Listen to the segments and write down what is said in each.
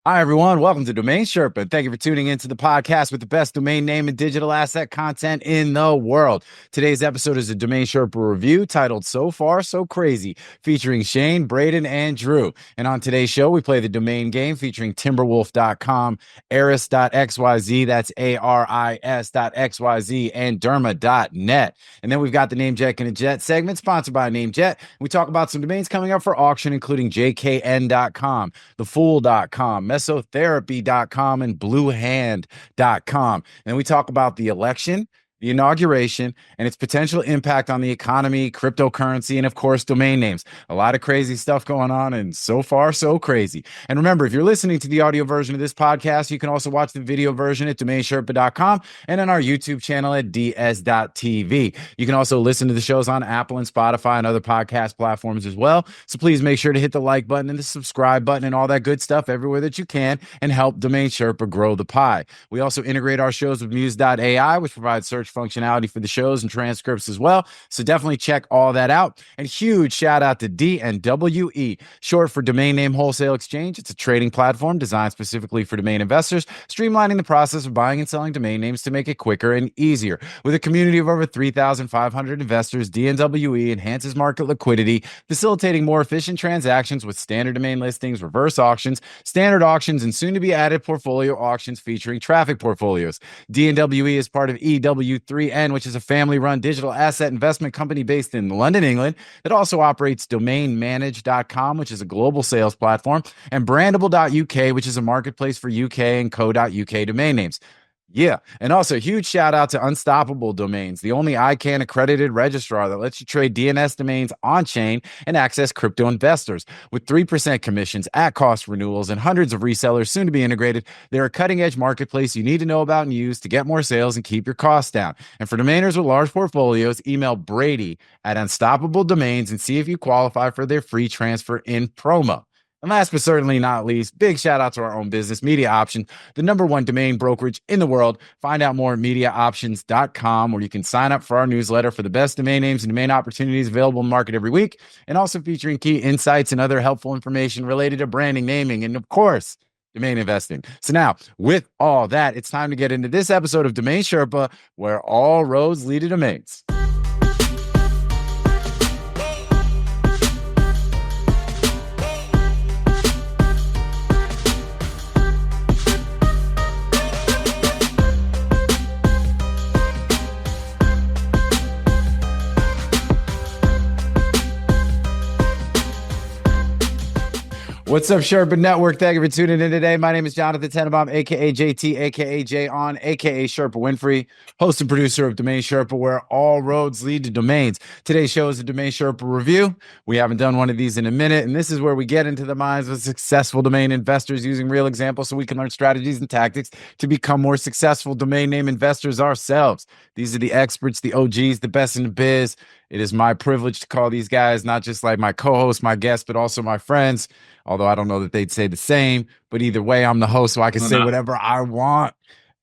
Hi, everyone. Welcome to DomainSherpa. Thank you for tuning into the podcast with the best domain name and digital asset content in the world. Today's episode is a DomainSherpa review titled So Far, So Crazy, featuring Shane, Braden, and Drew. And on today's show, we play the domain game featuring Timberwolf.com, Aris.xyz, that's ARIS.xyz, and Derma.net. And then we've got the NameJetGonnaJet segment sponsored by NameJet. We talk about some domains coming up for auction, including JKN.com, thefool.com, mesotherapy.com, and bluehand.com. And we talk about the election, the inauguration, and its potential impact on the economy, cryptocurrency, and of course, domain names. A lot of crazy stuff going on, and so far, so crazy. And remember, if you're listening to the audio version of this podcast, you can also watch the video version at domainsherpa.com and on our YouTube channel at ds.tv. You can also listen to the shows on Apple and Spotify and other podcast platforms as well. So please make sure to hit the like button and the subscribe button and all that good stuff everywhere that you can and help Domain Sherpa grow the pie. We also integrate our shows with Muse.ai, which provides search functionality for the shows and transcripts as well. So definitely check all that out. And huge shout out to DNWE, short for Domain Name Wholesale Exchange. It's a trading platform designed specifically for domain investors, streamlining the process of buying and selling domain names to make it quicker and easier. With a community of over 3,500 investors, DNWE enhances market liquidity, facilitating more efficient transactions with standard domain listings, reverse auctions, standard auctions, and soon to be added portfolio auctions featuring traffic portfolios. DNWE is part of EW3N, which is a family-run digital asset investment company based in London, England, that also operates domainmanage.com, which is a global sales platform, and brandable.uk, which is a marketplace for UK and co.uk domain names. Yeah. And also, huge shout out to Unstoppable Domains, the only ICA and accredited registrar that lets you trade DNS domains on chain and access crypto investors. With 3% commissions at cost renewals and hundreds of resellers soon to be integrated, they're a cutting edge marketplace you need to know about and use to get more sales and keep your costs down. And for domainers with large portfolios, email Brady at Unstoppable Domains and see if you qualify for their free transfer in promo. And last but certainly not least, big shout out to our own business, MediaOptions, the #1 domain brokerage in the world. Find out more at MediaOptions.com, where you can sign up for our newsletter for the best domain names and domain opportunities available in the market every week, and also featuring key insights and other helpful information related to branding, naming, and of course, domain investing. So now, with all that, it's time to get into this episode of Domain Sherpa, where all roads lead to domains. What's up, Sherpa Network? Thank you for tuning in today. My name is Jonathan Tenenbaum, a.k.a. JT, a.k.a. Jay On, a.k.a. Sherpa Winfrey, host and producer of Domain Sherpa, where all roads lead to domains. Today's show is a Domain Sherpa review. We haven't done one of these in a minute, and this is where we get into the minds of successful domain investors using real examples so we can learn strategies and tactics to become more successful domain name investors ourselves. These are the experts, the OGs, the best in the biz. It is my privilege to call these guys not just like my co-hosts, my guests, but also my friends. Although I don't know that they'd say the same, but either way, I'm the host, so I can say whatever I want.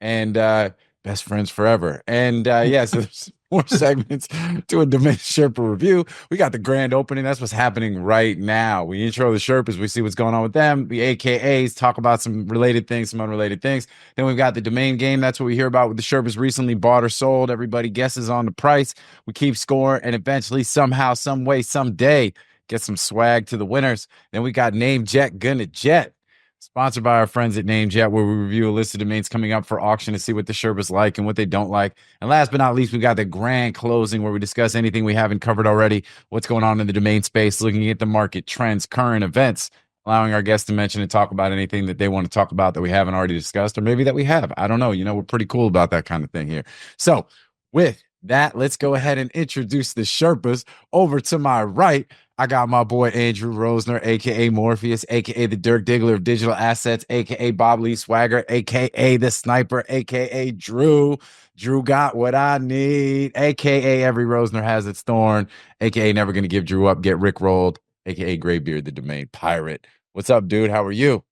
And best friends forever. And yeah, so there's more segments to a Domain Sherpa review. We got the grand opening. That's what's happening right now. We intro the Sherpas. We see what's going on with them. The AKAs talk about some related things, some unrelated things. Then we've got the domain game. That's what we hear about with the Sherpas recently bought or sold. Everybody guesses on the price. We keep score, and eventually, somehow, some way, someday, get some swag to the winners. Then we got NameJetGonnaJet, sponsored by our friends at NameJet, where we review a list of domains coming up for auction to see what the Sherpas like and what they don't like. And last but not least, we got the GrandClosing, where we discuss anything we haven't covered already, what's going on in the domain space, looking at the market trends, current events, allowing our guests to mention and talk about anything that they want to talk about that we haven't already discussed, or maybe that we have. I don't know. You know, we're pretty cool about that kind of thing here. So with that, let's go ahead and introduce the Sherpas. Over to my right, I got my boy Andrew Rosner, a.k.a. Morpheus, a.k.a. the Dirk Diggler of digital assets, a.k.a. Bob Lee Swagger, a.k.a. the Sniper, a.k.a. Drew. Drew got what I need, a.k.a. every Rosner has its thorn, a.k.a. never going to give Drew up, get Rick rolled, a.k.a. Graybeard, the domain pirate. What's up, dude? How are you?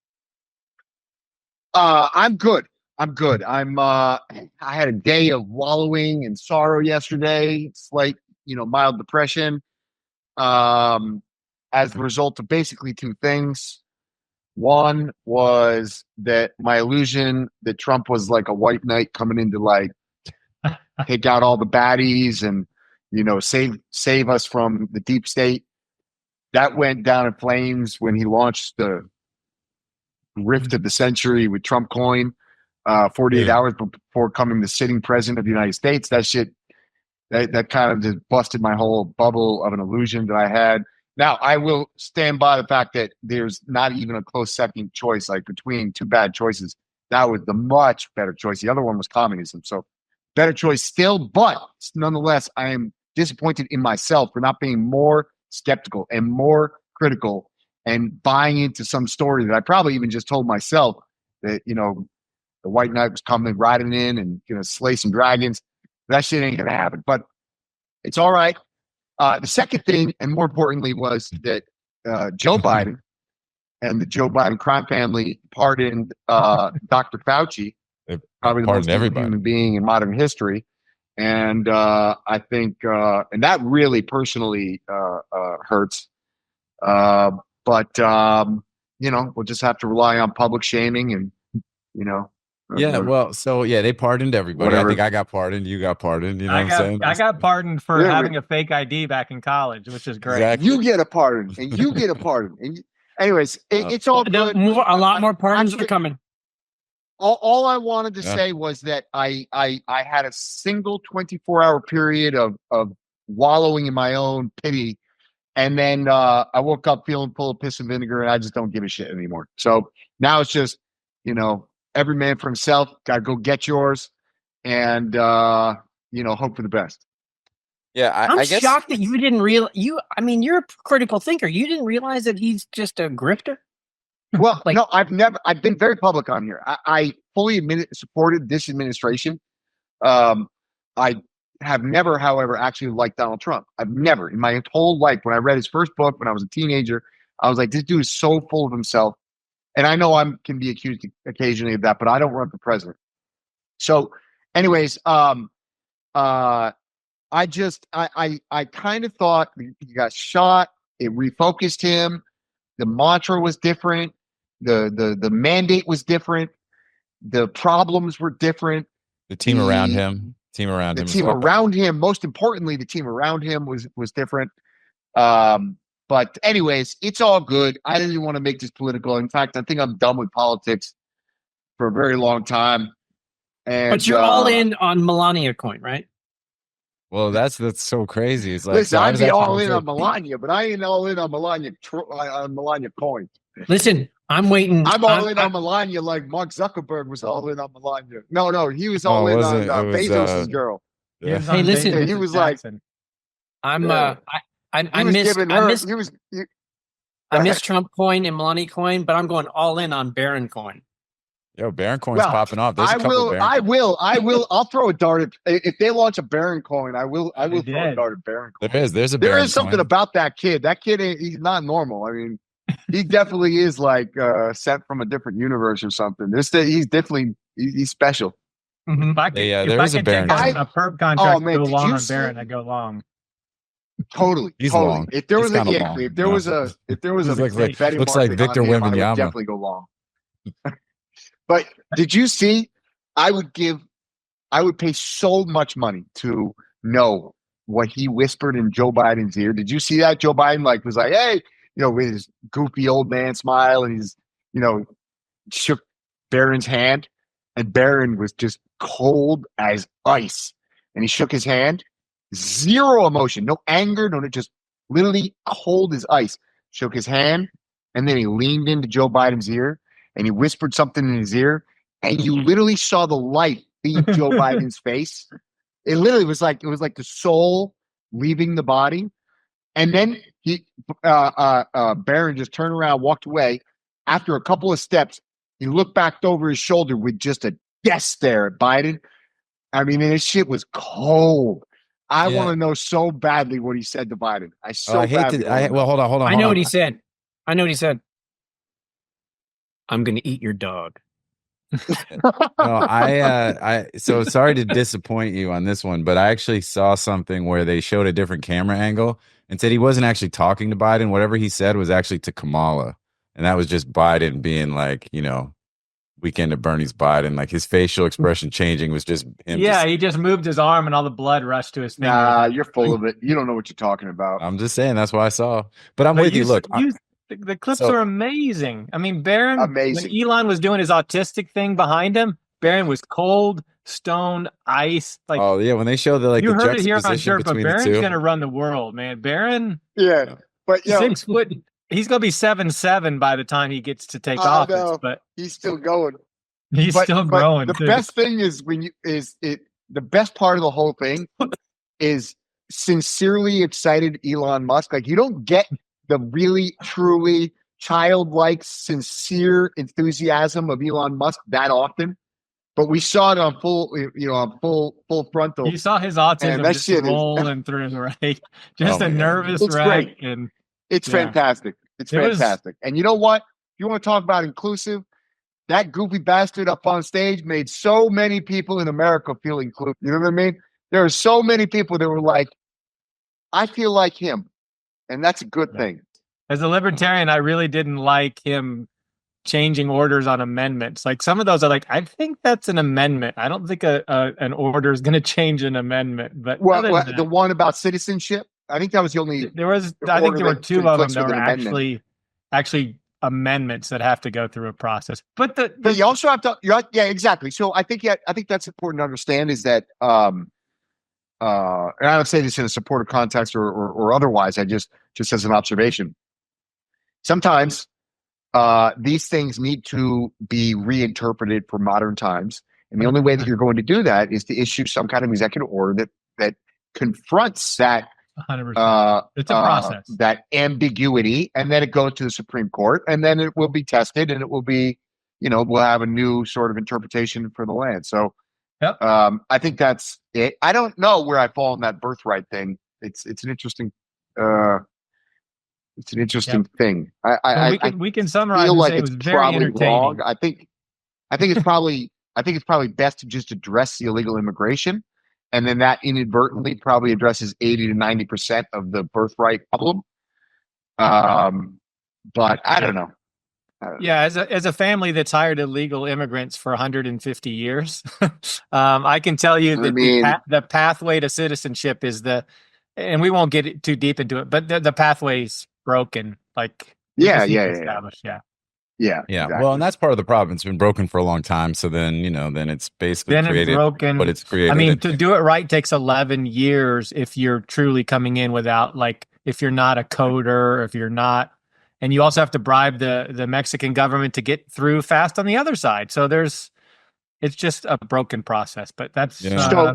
I'm good. I had a day of wallowing in sorrow yesterday, slight, mild depression. As a result of basically two things. One was that my illusion that Trump was like a white knight coming in to like take out all the baddies and, you know, save us from the deep state. That went down in flames when he launched the rift of the century with Trump coin, 48 hours before coming the sitting president of the United States. That shit, that kind of just busted my whole bubble of an illusion that I had. Now, I will stand by the fact that there's not even a close second choice, like between two bad choices. That was the much better choice. The other one was communism. So better choice still, but nonetheless, I am disappointed in myself for not being more skeptical and more critical and buying into some story that I probably even just told myself that, you know, the white knight was coming riding in and going to slay some dragons. That shit ain't going to happen, but it's all right. The second thing, and more importantly, was that Joe Biden and the Joe Biden crime family pardoned Dr. Fauci, probably the most evil human being in modern history. And I think, and that really personally hurts. But you know, we'll just have to rely on public shaming and, you know. Yeah, well, so yeah, they pardoned everybody. Whatever. I think I got pardoned. You got pardoned. You know what I'm saying? I got pardoned for having a fake ID back in college, which is great. Exactly. You get a pardon, and you get a pardon. And anyways, it's all good. A lot more pardons are coming. All I wanted to say was that I had a single 24-hour period of wallowing in my own pity, and then I woke up feeling full of piss and vinegar, and I just don't give a shit anymore. So now it's just, you know, every man for himself. Got to go get yours, and you know, hope for the best. Yeah, I guess shocked that you didn't realize. I mean, you're a critical thinker. You didn't realize that he's just a grifter. Well, like, no, I've been very public on here. I fully supported this administration. I have never, however, actually liked Donald Trump. I've never in my whole life. When I read his first book when I was a teenager, I was like, this dude is so full of himself. And I know I can be accused occasionally of that, but I don't run for president. So, anyways, I kind of thought he got shot. It refocused him. The mantra was different. The mandate was different. The problems were different. The team around him. Most importantly, the team around him was different. But anyways, it's all good. I didn't want to make this political. In fact, I think I'm done with politics for a very long time. And, but you're all in on Melania coin, right? Well, that's so crazy. It's like, listen, I'd be all in on Melania, but I ain't all in on Melania coin. Listen, I'm waiting. I'm all in on Melania like Mark Zuckerberg was all in on Melania. No, he was all in on Bezos' girl. Yeah. Hey, listen, he was like, I miss Trump coin and Melania coin, but I'm going all in on Barron coin. Yo, Barron coin's popping off. I'll throw a dart if they launch a Barron coin. I will throw a dart at Barron coin. There is something about that kid. That kid, he's not normal. I mean, he definitely is like sent from a different universe or something. He's definitely he's special. Mm-hmm. There is a Barron. A perp contract go long on Barron. I go long. Totally. Long. If there was a looks like Victor Wembanyama. I would definitely go long. But did you see? I would pay so much money to know what he whispered in Joe Biden's ear. Did you see that? Joe Biden was like, hey, you know, with his goofy old man smile, and he's, you know, shook Barron's hand, and Barron was just cold as ice. And he shook his hand. Zero emotion, no anger, just literally cold as ice. Shook his hand, and then he leaned into Joe Biden's ear, and he whispered something in his ear, and you literally saw the light leave Joe Biden's face. It literally was like the soul leaving the body, and then Barron just turned around, walked away. After a couple of steps, he looked back over his shoulder with just a death stare at Biden. I mean, and his shit was cold. I want to know so badly what he said to Biden. Hold on. I know what he said. I'm going to eat your dog. So sorry to disappoint you on this one, but I actually saw something where they showed a different camera angle and said he wasn't actually talking to Biden. Whatever he said was actually to Kamala. And that was just Biden being like, Weekend at Bernie's Biden. Like his facial expression changing was just him. Yeah, he just moved his arm and all the blood rushed to his fingers. Nah, you're full of it. You don't know what you're talking about. I'm just saying that's what I saw. But I'm with you. Look, the clips are amazing. I mean, Barron, amazing. When Elon was doing his autistic thing behind him, Barron was cold, stone, ice. Like, oh yeah, when they show the you the heard it here on juxtaposition Sherpa. between Barron's the two. gonna run the world, man. Barron, yeah, but 6 foot. He's gonna be 7'7" by the time he gets to take office. But he's still going. He's still growing. The best thing is the best part of the whole thing is sincerely excited Elon Musk. Like you don't get the really truly childlike, sincere enthusiasm of Elon Musk that often, but we saw it on full frontal. You saw his autism just rolling through, right? Just a nervous wreck, and it's fantastic. It's fantastic. And you know what? If you want to talk about inclusive, that goofy bastard up on stage made so many people in America feel included. You know what I mean? There are so many people that were like, I feel like him. And that's a good thing. As a libertarian, I really didn't like him changing orders on amendments. Like some of those are like, I think that's an amendment. I don't think an order is going to change an amendment. But the one about citizenship, I think that was the only. I think there were two of them that were actually amendments that have to go through a process. But you also have to. Yeah, exactly. So I think that's important to understand is that. And I don't say this in a supportive context or otherwise. I just as an observation. Sometimes these things need to be reinterpreted for modern times, and the only way that you're going to do that is to issue some kind of executive order that confronts that. 100%. It's a process. That ambiguity, and then it goes to the Supreme Court, and then it will be tested, and it will be, we'll have a new sort of interpretation for the land. So, I think that's it. I don't know where I fall in that birthright thing. It's an interesting. It's an interesting thing. We can summarize. Feel and like say it's it was very probably entertaining. wrong. I think it's probably best to just address the illegal immigration. And then that inadvertently probably addresses 80 to 90% of the birthright problem. But I don't know. Yeah, as a family that's hired illegal immigrants for 150 years, I can tell you that the pathway to citizenship is and we won't get too deep into it, but the pathway's broken. Like established. Yeah. Exactly. Well, and that's part of the problem. It's been broken for a long time. So then, then it's basically created. It's broken. But it's created. I mean, to do it right takes 11 years if you're truly coming in without, like, if you're not a coder, if you're not, and you also have to bribe the Mexican government to get through fast on the other side. So it's just a broken process. But that's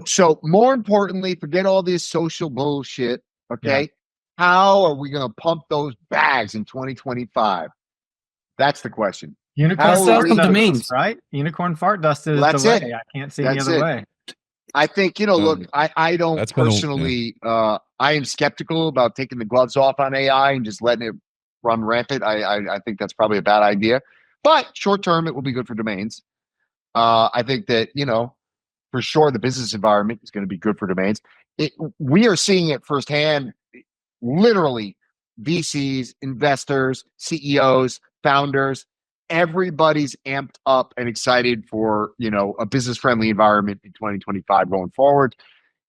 so more importantly, forget all this social bullshit. Okay, how are we going to pump those bags in 2025? That's the question. Unicorn fart domains, right? Unicorn fart dust is the way. I can't see any other way. I think, look, I don't personally, I am skeptical about taking the gloves off on AI and just letting it run rampant. I think that's probably a bad idea. But short term, it will be good for domains. I think that, for sure, the business environment is going to be good for domains. We are seeing it firsthand, literally, VCs, investors, CEOs, founders, everybody's amped up and excited for, a business-friendly environment in 2025 going forward.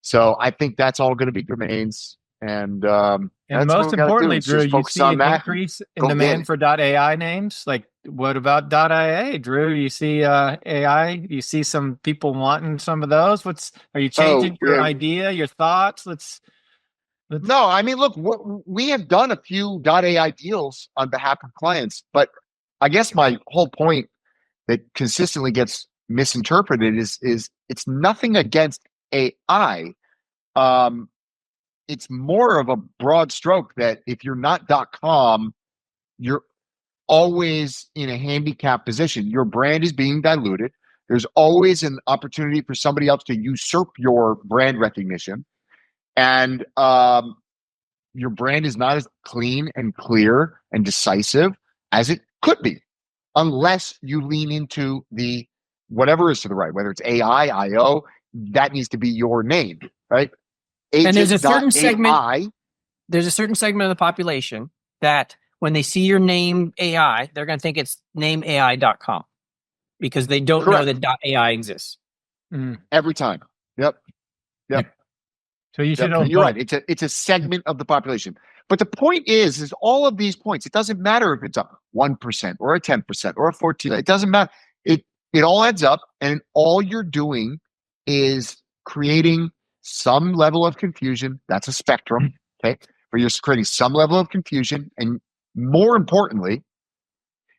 So I think that's all going to be domains. And most importantly, Drew, you see an increase in demand for .ai names. Like, what about .ia, Drew? You see AI? You see some people wanting some of those? Are you changing your idea, your thoughts? No, I mean, look, we have done a few .ai deals on behalf of clients, but I guess my whole point that consistently gets misinterpreted is it's nothing against AI. It's more of a broad stroke that if you're not .com, you're always in a handicapped position. Your brand is being diluted. There's always an opportunity for somebody else to usurp your brand recognition. And your brand is not as clean and clear and decisive as it could be, unless you lean into the whatever is to the right, whether it's AI, IO, that needs to be your name, right? And there's a certain segment. There's a certain segment of the population that when they see your name AI, they're going to think it's nameai.com because they don't know that .ai exists. Every time. Yep. So you should know. You're right. It's a segment of the population. But the point is all of these points. It doesn't matter if it's a 1% or a 10% or a 14%. It doesn't matter. It all adds up, and all you're doing is creating some level of confusion. That's a spectrum, okay? Where you're creating some level of confusion, and more importantly,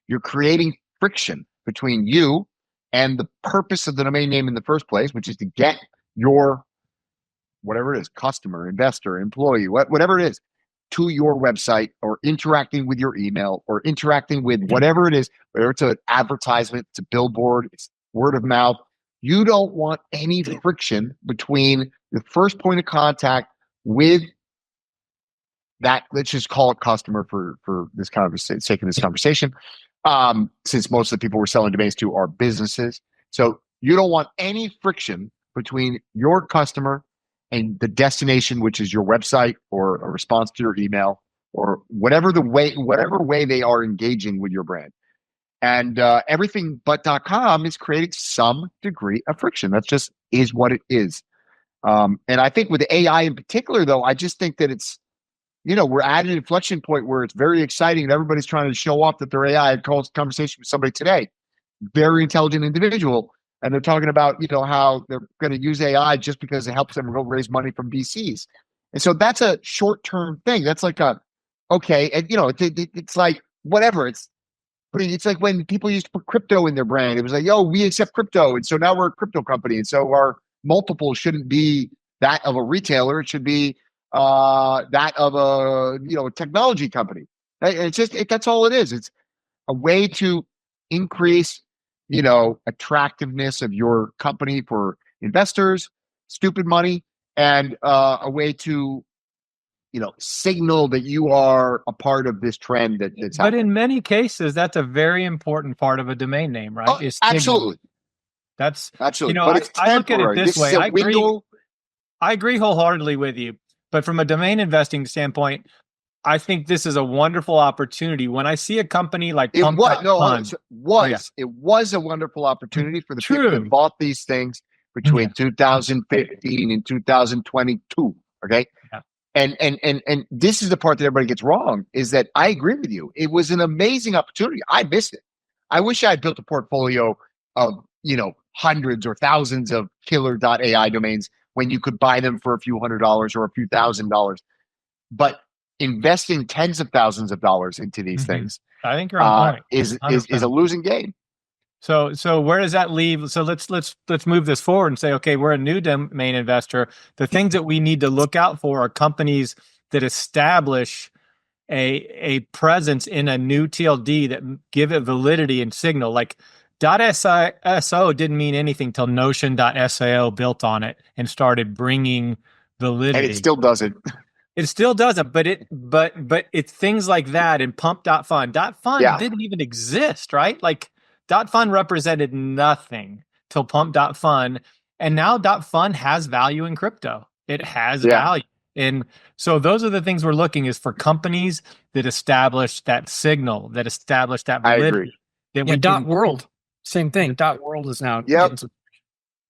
you're creating friction between you and the purpose of the domain name in the first place, which is to get your whatever it is, customer, investor, employee, whatever it is, to your website, or interacting with your email, or interacting with whatever it is, whether it's an advertisement, it's a billboard, it's word of mouth. You don't want any friction between the first point of contact with that, let's just call it customer for this sake of this conversation, since most of the people we're selling domains to are businesses. So you don't want any friction between your customer and the destination, which is your website or a response to your email, or whatever way they are engaging with your brand. And everything but.com is creating some degree of friction. That's just is what it is. And I think with AI in particular, though, I just think that it's, we're at an inflection point where it's very exciting and everybody's trying to show off that they're AI. I had a conversation with somebody today, very intelligent individual, and they're talking about, how they're going to use AI just because it helps them go raise money from VCs. And so that's a short-term thing. That's like okay. And, it's like, whatever. It's like when people used to put crypto in their brand. It was like, yo, we accept crypto. And so now we're a crypto company. And so our multiple shouldn't be that of a retailer. It should be that of a, technology company. And it's just, that's all it is. It's a way to increase, attractiveness of your company for investors, stupid money, and a way to, signal that you are a part of this trend that's happening. But in many cases, that's a very important part of a domain name, right? Oh, absolutely. That's absolutely. But it's I look at it this way. I agree wholeheartedly with you. But from a domain investing standpoint, I think this is a wonderful opportunity. When I see a company like it was a wonderful opportunity for the people that bought these things between 2015 and 2022. Okay. Yeah. And this is the part that everybody gets wrong, is that I agree with you. It was an amazing opportunity. I missed it. I wish I had built a portfolio of, hundreds or thousands of killer.ai domains when you could buy them for a few $100s or a few $1,000s. But investing tens of thousands of dollars into these things, I think you're on point. Is a losing game. So where does that leave? So let's move this forward and say, okay, we're a new domain investor. The things that we need to look out for are companies that establish a presence in a new TLD that give it validity and signal. Like .so didn't mean anything till Notion.sao built on it and started bringing validity. And it still doesn't. It still doesn't, but it's things like that. And pump.fun didn't even exist, right? Like .fun represented nothing till pump.fun, and now .fun has value in crypto. It has value. And so those are the things we're looking is for companies that establish that signal, that establish that validity. I agree. .world, same thing. .world is now. And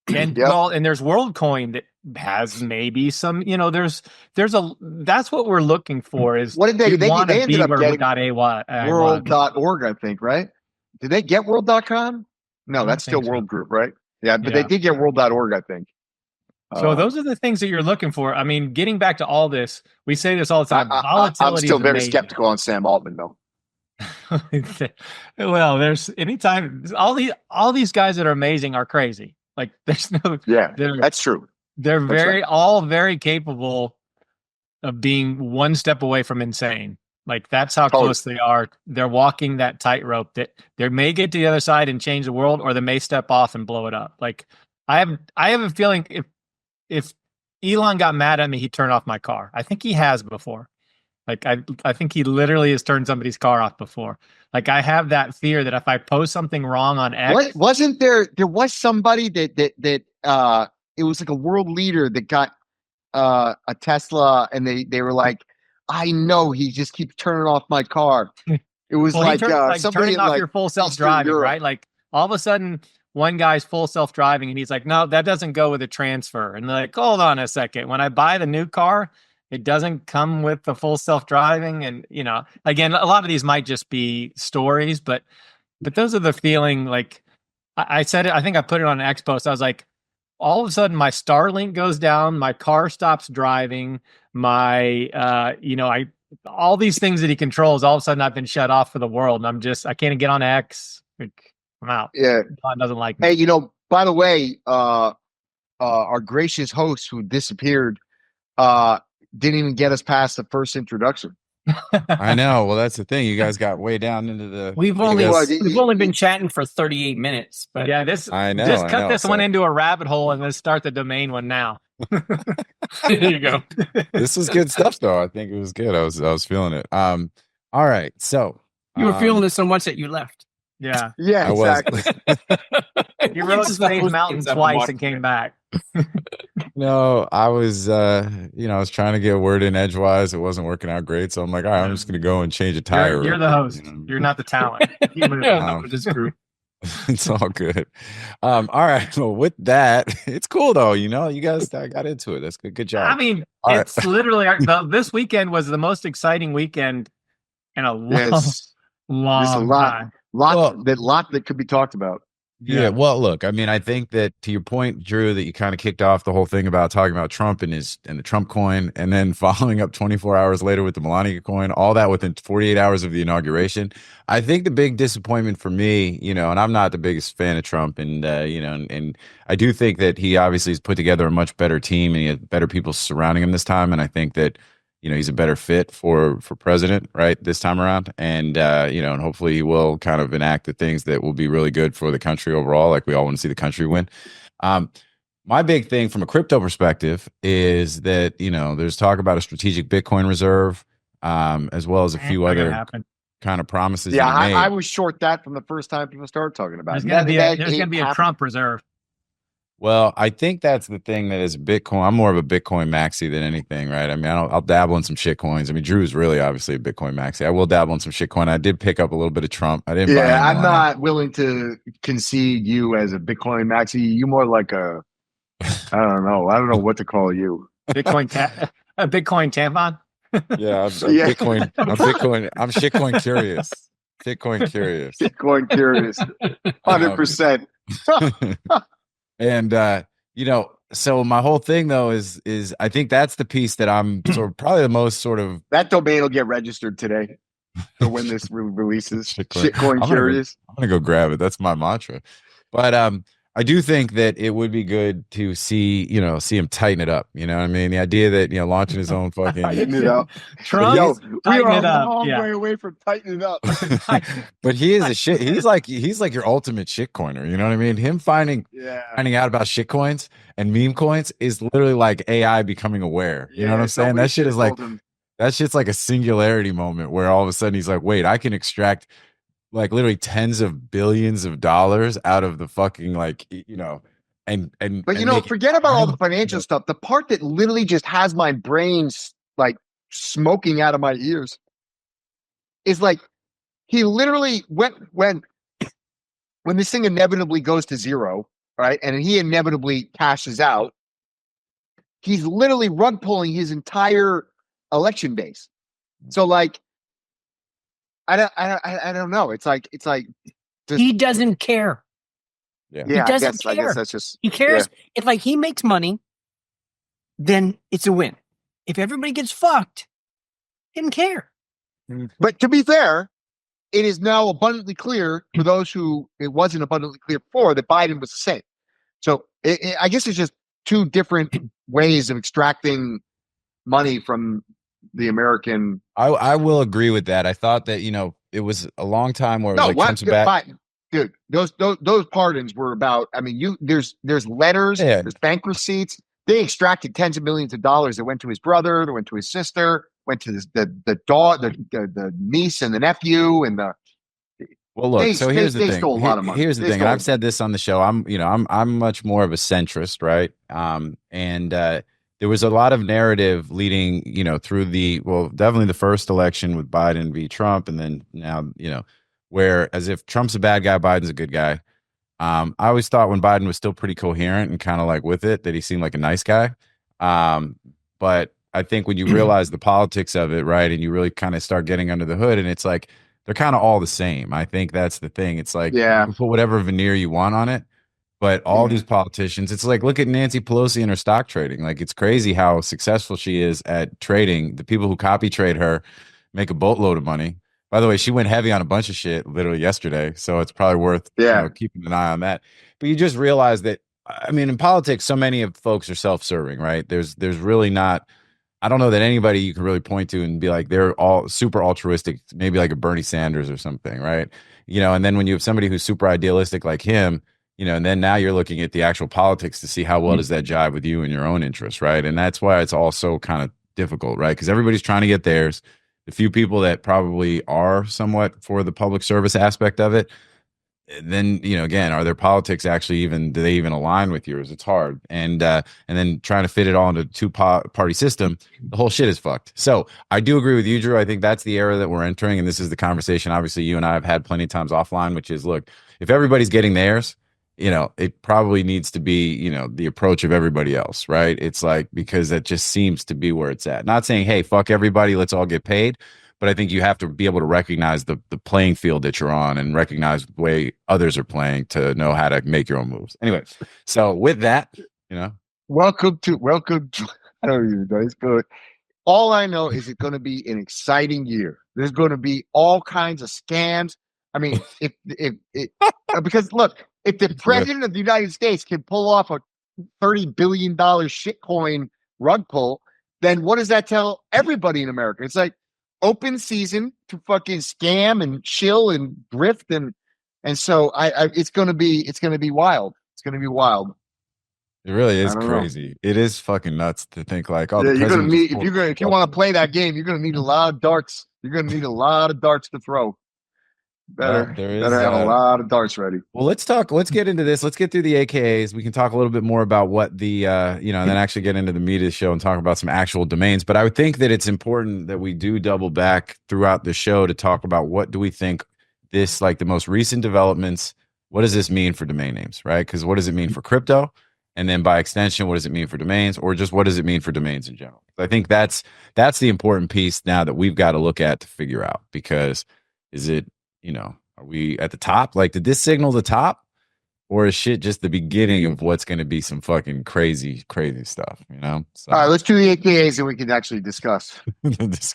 and there's WorldCoin that has maybe some, that's what we're looking for is what did they ended up getting world.org, I think, right? Did they get world.com? No, that's still World Group, right? Yeah, but they did get world.org, I think. So those are the things that you're looking for. I mean, getting back to all this, we say this all the time. Volatility I'm still very skeptical on Sam Altman, though. Well, there's anytime all these guys that are amazing are crazy. Like there's no that's true. They're all very capable of being one step away from insane. Like that's how close they are. They're walking that tightrope that they may get to the other side and change the world, or they may step off and blow it up. Like I have a feeling if Elon got mad at me, he'd turn off my car. I think he has before. Like I think he literally has turned somebody's car off before. Like I have that fear that if I post something wrong on X, wasn't there was somebody that it was like a world leader that got a Tesla, and they were like, I know he just keeps turning off my car. It was Well, like somebody turning off like your full self-driving, right? Like all of a sudden, one guy's full self-driving, and he's like, "No, that doesn't go with a transfer." And they're like, "Hold on a second. When I buy the new car, it doesn't come with the full self-driving." And again, a lot of these might just be stories, but those are the feeling. Like I said it. I think I put it on an X post. I was like, all of a sudden, my Starlink goes down, my car stops driving, my all these things that he controls, all of a sudden I've been shut off for the world. And I can't get on X. Like, I'm out. Yeah. God doesn't like me. Hey, by the way, our gracious host who disappeared didn't even get us past the first introduction. I know. Well, that's the thing. You guys got way down into the. We've only been chatting for 38 minutes. But yeah, I know. Just cut this one into a rabbit hole and let's start the domain one now. There you go. This was good stuff, though. I think it was good. I was feeling it. All right. So you were feeling it so much that you left. Yeah. Yeah, exactly. You rode Space Mountain twice and came back. No, I was I was trying to get a word in edgewise. It wasn't working out great. So I'm like, all right, I'm just gonna go and change a tire. You're the host. You're not the talent. It's all good. All right. Well, with that, it's cool though. You guys got into it. That's good. Good job. I mean, all it's right. Literally this weekend was the most exciting weekend in a long time. Lot that could be talked about. Yeah. Well, look, I mean, I think that to your point, Drew, that you kind of kicked off the whole thing about talking about Trump and the Trump coin, and then following up 24 hours later with the Melania coin, all that within 48 hours of the inauguration. I think the big disappointment for me, and I'm not the biggest fan of Trump, and and I do think that he obviously has put together a much better team and he had better people surrounding him this time, and I think that he's a better fit for president, right, this time around. And, and hopefully he will kind of enact the things that will be really good for the country overall. Like we all want to see the country win. My big thing from a crypto perspective is that, there's talk about a strategic Bitcoin reserve, as well as a few other kind of promises. Yeah, I was short that from the first time people started talking about it. There's going to be a Trump reserve. Well, I think that's the thing that is Bitcoin. I'm more of a Bitcoin maxi than anything, right? I mean, I'll dabble in some shit coins. I mean, Drew's really obviously a Bitcoin maxi. I will dabble in some shit coin. I did pick up a little bit of Trump. I didn't. Yeah, I'm not willing to concede you as a Bitcoin maxi. You more like I don't know what to call you. A Bitcoin tampon. Yeah, I'm Bitcoin. I'm Bitcoin. I'm shitcoin curious. Bitcoin curious. Bitcoin curious. 100%. And so my whole thing though is I think that's the piece that I'm sort of probably the most sort of that domain will get registered today for when this releases. Shitcoin curious. I'm gonna go grab it. That's my mantra. But I do think that it would be good to see him tighten it up. You know what I mean? The idea that launching his own fucking tighten it up. Trump, we are a long way away from tightening it up. But he is a shit. He's like your ultimate shit coiner. You know what I mean? Him finding out about shit coins and meme coins is literally like AI becoming aware. You know what I'm saying? That shit is like that shit's like a singularity moment where all of a sudden he's like, wait, I can extract like literally tens of billions of dollars out of the fucking but forget about all the financial stuff. The part that literally just has my brains like smoking out of my ears is like he literally when this thing inevitably goes to zero, right? And he inevitably cashes out, he's literally rug pulling his entire election base. So like I don't know. It's like he doesn't care. Yeah, he doesn't care. I guess that's just he cares if like he makes money, then it's a win. If everybody gets fucked, he didn't care. But to be fair, it is now abundantly clear for those who it wasn't abundantly clear before that Biden was the same. So I guess it's just two different ways of extracting money from the American. I will agree with that. I thought that it was a long time where it was like back. Dude, those pardons were about. I mean, there's letters, there's bank receipts. They extracted tens of millions of dollars that went to his brother, that went to his sister, went to the dog, the niece and the nephew, and the. Well, look. Here's the thing. Stole a lot of money. Here's the thing, and I've said this on the show. I'm much more of a centrist, right? And there was a lot of narrative leading, through definitely the first election with Biden v. Trump, and then now, where as if Trump's a bad guy, Biden's a good guy. I always thought when Biden was still pretty coherent and kind of like with it, that he seemed like a nice guy. But I think when you realize the politics of it, right, and you really kind of start getting under the hood, and it's like they're kind of all the same. I think that's the thing. It's like, you put whatever veneer you want on it, but all these politicians, it's like, look at Nancy Pelosi and her stock trading. Like, it's crazy how successful she is at trading. The people who copy trade her make a boatload of money. By the way, she went heavy on a bunch of shit literally yesterday, so it's probably worth keeping an eye on that. But you just realize that, I mean, in politics, so many of folks are self-serving, right? There's really not, I don't know that anybody you can really point to and be like, they're all super altruistic, maybe like a Bernie Sanders or something, right? And then when you have somebody who's super idealistic like him, and then now you're looking at the actual politics to see how well does that jive with you and your own interests, right? And that's why it's also kind of difficult, right? Because everybody's trying to get theirs. The few people that probably are somewhat for the public service aspect of it, then, again, are their politics actually do they even align with yours? It's hard. And then trying to fit it all into a two-party system, the whole shit is fucked. So I do agree with you, Drew. I think that's the era that we're entering. And this is the conversation, obviously, you and I have had plenty of times offline, which is, look, if everybody's getting theirs, it probably needs to be, the approach of everybody else, right? It's like, because that just seems to be where it's at. Not saying, hey, fuck everybody, let's all get paid. But I think you have to be able to recognize the playing field that you're on and recognize the way others are playing to know how to make your own moves. Anyway, so with that, welcome to, I don't even know. It's good. All I know is it's going to be an exciting year. There's going to be all kinds of scams. I mean, because look, if the president of the United States can pull off a $30 billion shitcoin rug pull, then what does that tell everybody in America? It's like open season to fucking scam and chill and grift, and so it's gonna be wild. It's gonna be wild. It really is crazy. It is fucking nuts to think like, oh, you're gonna need if you want to play that game, you're gonna need a lot of darts. You're gonna need a lot of darts to throw. Better have a lot of darts ready. Well, let's get into this. Let's get through the AKAs. We can talk a little bit more about what the, and then actually get into the meat of the show and talk about some actual domains. But I would think that it's important that we do double back throughout the show to talk about what do we think this, like the most recent developments, what does this mean for domain names, right? Because what does it mean for crypto? And then by extension, what does it mean for domains, or just what does it mean for domains in general? I think that's the important piece now that we've got to look at to figure out, because is it, are we at the top? Like, did this signal the top, or is shit just the beginning of what's going to be some fucking crazy, crazy stuff? So. All right, let's do the AKAs and we can actually discuss. Let's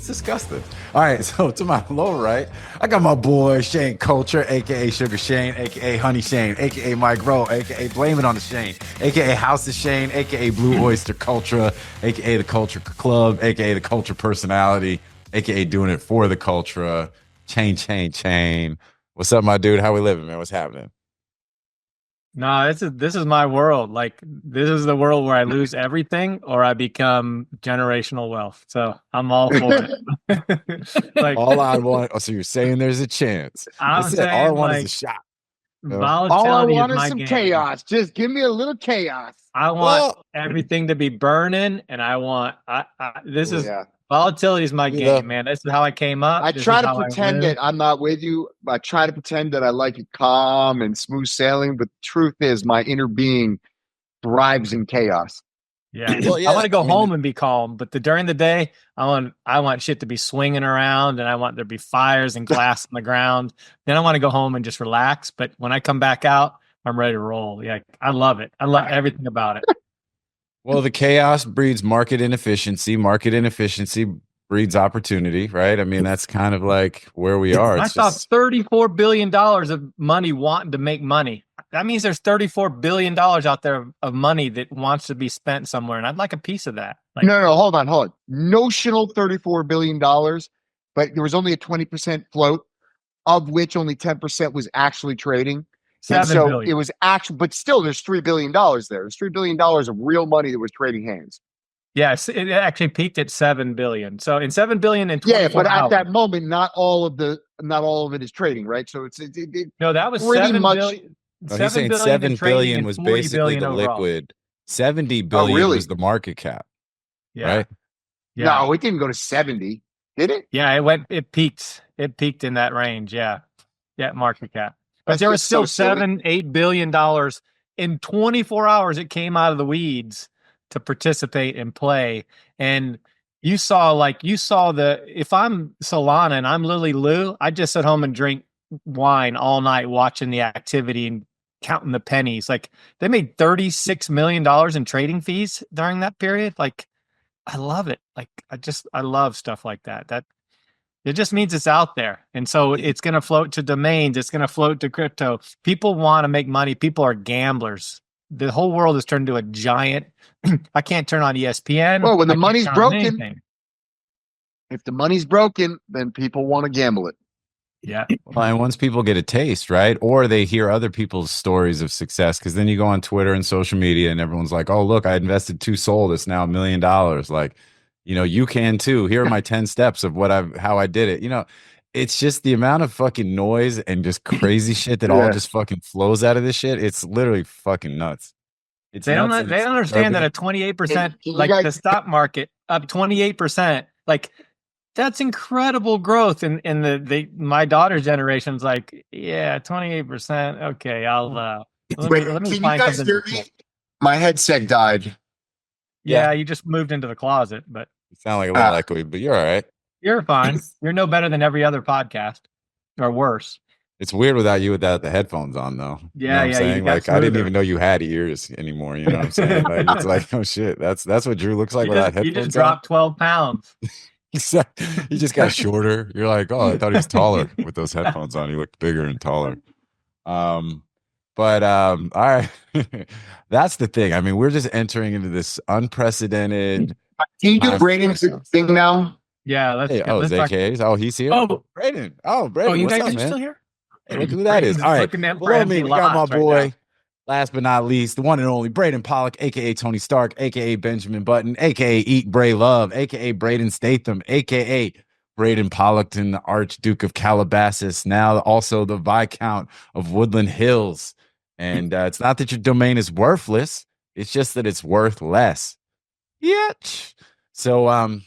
discuss this. All right, so to my lower right, I got my boy Shane Culture, aka Sugar Shane, aka Honey Shane, aka Mike Rowe, aka Blame It on the Shane, aka House of Shane, aka Blue Oyster Culture, aka the Culture Club, aka the Culture Personality, aka Doing It for the Culture. Chain. What's up, my dude? How we living, man? What's happening? No, this is my world. Like, this is the world where I lose everything or I become generational wealth. So I'm all for it. Like, all I want. Oh, so you're saying there's a chance? I'm saying, all I want is a shot. All I want is some chaos. Just give me a little chaos. I want everything to be burning, and I want. Volatility is my game, man. This is how I came up. I try to pretend that I'm not with you. I try to pretend that I like it calm and smooth sailing, but the truth is my inner being thrives in chaos. Yeah. Well, I want to go home and be calm, but during the day, I want shit to be swinging around, and I want there to be fires and glass on the ground. Then I want to go home and just relax. But when I come back out, I'm ready to roll. Yeah, I love it. I love everything about it. Well, the chaos breeds market inefficiency. Market inefficiency breeds opportunity, right? I mean, that's kind of like where we are. I saw $34 billion of money wanting to make money. That means there's $34 billion out there of money that wants to be spent somewhere, and I'd like a piece of that. Like, no, hold on. Notional $34 billion, but there was only a 20% float, of which only 10% was actually trading. $7 billion. It was actually, but still, there's $3 billion there. There's $3 billion of real money that was trading hands. Yes, it actually peaked at $7 billion. So in $7 billion in 24 but hours, at that moment, not all of it is trading, right? So no, that was pretty $7 much. billion. He's saying $7 billion was basically the liquid. 70 billion really? was the market cap, Yeah. right? Yeah. No, it didn't go to 70, did it? Yeah, it peaked. It peaked in that range. Yeah. Yeah, market cap. But That's there was just so still silly. $7-8 billion in 24 hours. It came out of the weeds to participate and play. And you saw if I'm Solana and I'm Lily Lou, I just sit home and drink wine all night watching the activity and counting the pennies. Like they made $36 million in trading fees during that period. Like I love it. Like I love stuff like that. That it just means it's out there. And so it's going to float to domains. It's going to float to crypto. People want to make money. People are gamblers. The whole world has turned into a giant. I can't turn on ESPN. Well, when the I can't money's turn on broken, anything. if the money's broken, then people want to gamble it. Yeah. Well, and once people get a taste, right? Or they hear other people's stories of success, because then you go on Twitter and social media and everyone's like, oh, look, I invested 2 SOL. It's now $1 million. Like, you can too. Here are my 10 steps of how I did it. It's just the amount of fucking noise and just crazy shit that all just fucking flows out of this shit. It's literally fucking nuts. They don't understand that a 28%, like the stock market up 28%, like that's incredible growth. And my daughter's generation's like, yeah, 28%. Okay, I'll let me Can find you guys something. hear me? My headset died. Yeah, you just moved into the closet, but You sound like a little echoey, but you're all right. you're fine. You're no better than every other podcast, or worse. It's weird without the headphones on, though. Yeah, you know what I'm saying? got Like I didn't smoother. even know you had ears anymore. You know what I'm saying? Like it's like, oh shit, that's what Drew looks like without You headphones just dropped 12 poums. on. He just got shorter. You're like, oh, I thought he was taller with those headphones on. He looked bigger and taller. All right. That's the thing. I mean, we're just entering into this unprecedented. Can you do Braden's thing now? Yeah, let's talk. AKAs. Oh, he's here. Oh, Braden. Oh, Braden. oh, you what's guys up, are man? still here? Hey, look who that is. Braden's All right. looking at Below me, empty we got my lots right boy. now. Last but not least, the one and only Braden Pollock, aka Tony Stark, aka Benjamin Button, aka Eat Bray Love, aka Braden Statham, aka Braden Pollockton, the Archduke of Calabasas, now also the Viscount of Woodland Hills. And it's not that your domain is worthless, it's just that it's worth less. Yeah. So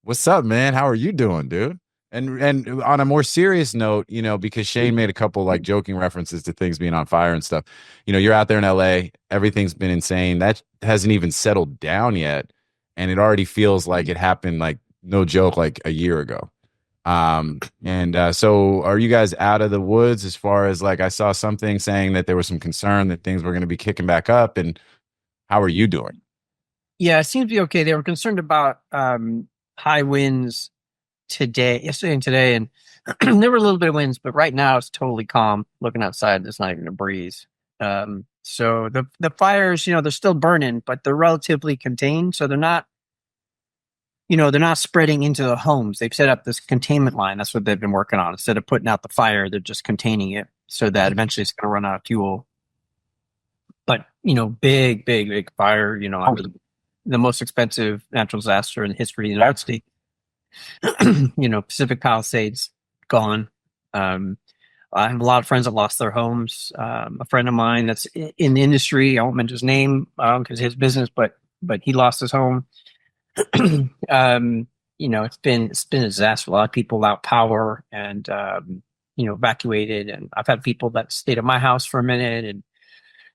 what's up, man? How are you doing, dude? And on a more serious note, because Shane made a couple like joking references to things being on fire and stuff. You're out there in LA, everything's been insane. That hasn't even settled down yet. And it already feels like it happened, like no joke, like a year ago. So are you guys out of the woods as far as like, I saw something saying that there was some concern that things were going to be kicking back up, and how are you doing? Yeah, it seems to be okay. They were concerned about high winds yesterday and today, and there were a little bit of winds, but right now it's totally calm. Looking outside, there's not even a breeze. So the fires, they're still burning, but they're relatively contained. So they're not spreading into the homes. They've set up this containment line. That's what they've been working on. Instead of putting out the fire, they're just containing it so that eventually it's going to run out of fuel. But, big fire, the most expensive natural disaster in the history of the United States. Pacific Palisades gone. I have a lot of friends that lost their homes. A friend of mine that's in the industry, I won't mention his name because his business, but he lost his home. It's been a disaster. A lot of people without power and evacuated. And I've had people that stayed at my house for a minute, and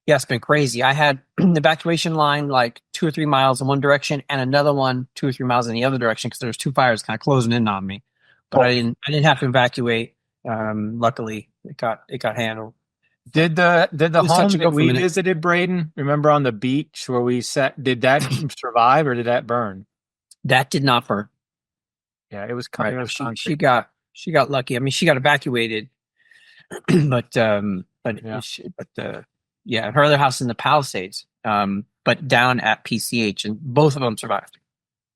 yeah, it's been crazy. I had an evacuation line like 2 or 3 miles in one direction and another one 2 or 3 miles in the other direction because there was 2 fires kind of closing in on me. But I didn't have to evacuate. Luckily, it got handled. Did the home that we minute. visited, Braden, remember on the beach where we sat, did that survive or did that burn? That did not burn. Yeah, it was Right. kind of She got lucky. I mean, she got evacuated, but yeah, her other house in the Palisades, but down at PCH, and both of them survived.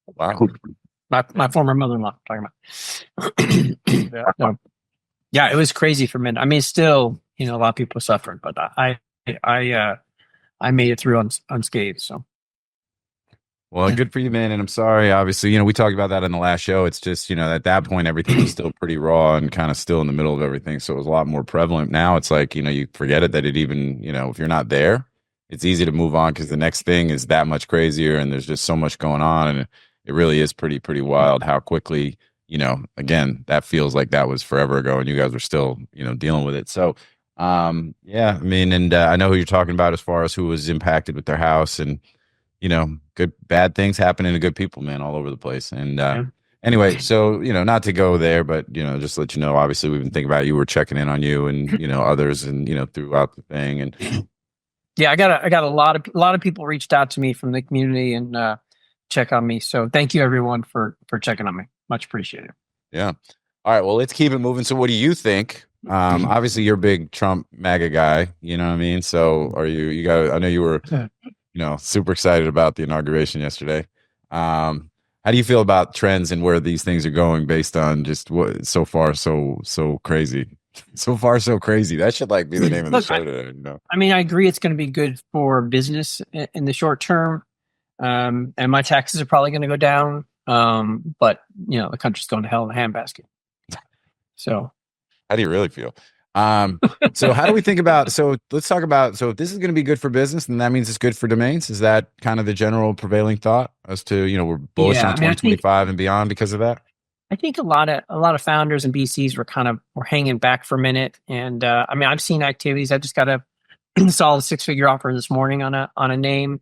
Wow. My former mother-in-law talking about. Yeah, it was crazy for a minute. I mean, still, a lot of people suffered, but I made it through unscathed. So. Well, good for you, man. And I'm sorry, obviously, we talked about that in the last show. It's just, at that point, everything was still pretty raw and kind of still in the middle of everything. So it was a lot more prevalent. Now it's like, you forget it that it even, if you're not there, it's easy to move on because the next thing is that much crazier, and there's just so much going on, and it really is pretty wild how quickly, again, that feels like that was forever ago, and you guys are still, dealing with it. So, yeah, I mean, and I know who you're talking about as far as who was impacted with their house, and bad things happening to good people, man, all over the place. And anyway, so not to go there, but just to let you know, obviously we've been thinking about you. We're checking in on you and others, and throughout the thing. And yeah, I got a lot of people reached out to me from the community and check on me. So thank you everyone for checking on me. Much appreciated. Yeah. All right. Well, let's keep it moving. So what do you think? Obviously you're a big Trump MAGA guy, you know what I mean? So are I know you were, super excited about the inauguration yesterday. How do you feel about trends and where these things are going based on just what so far so crazy? So far so crazy. That should be the name of the show today. I mean, I agree it's going to be good for business in the short term. And my taxes are probably going to go down. But the country's going to hell in a handbasket. So how do you really feel? So how do we think about, so let's talk about, so if this is going to be good for business, then that means it's good for domains. Is that kind of the general prevailing thought as to, we're bullish on 2025 and beyond because of that? I think a lot of founders and VCs were hanging back for a minute. And, I mean, I've seen activities. I just got a solid 6-figure offer this morning on a name.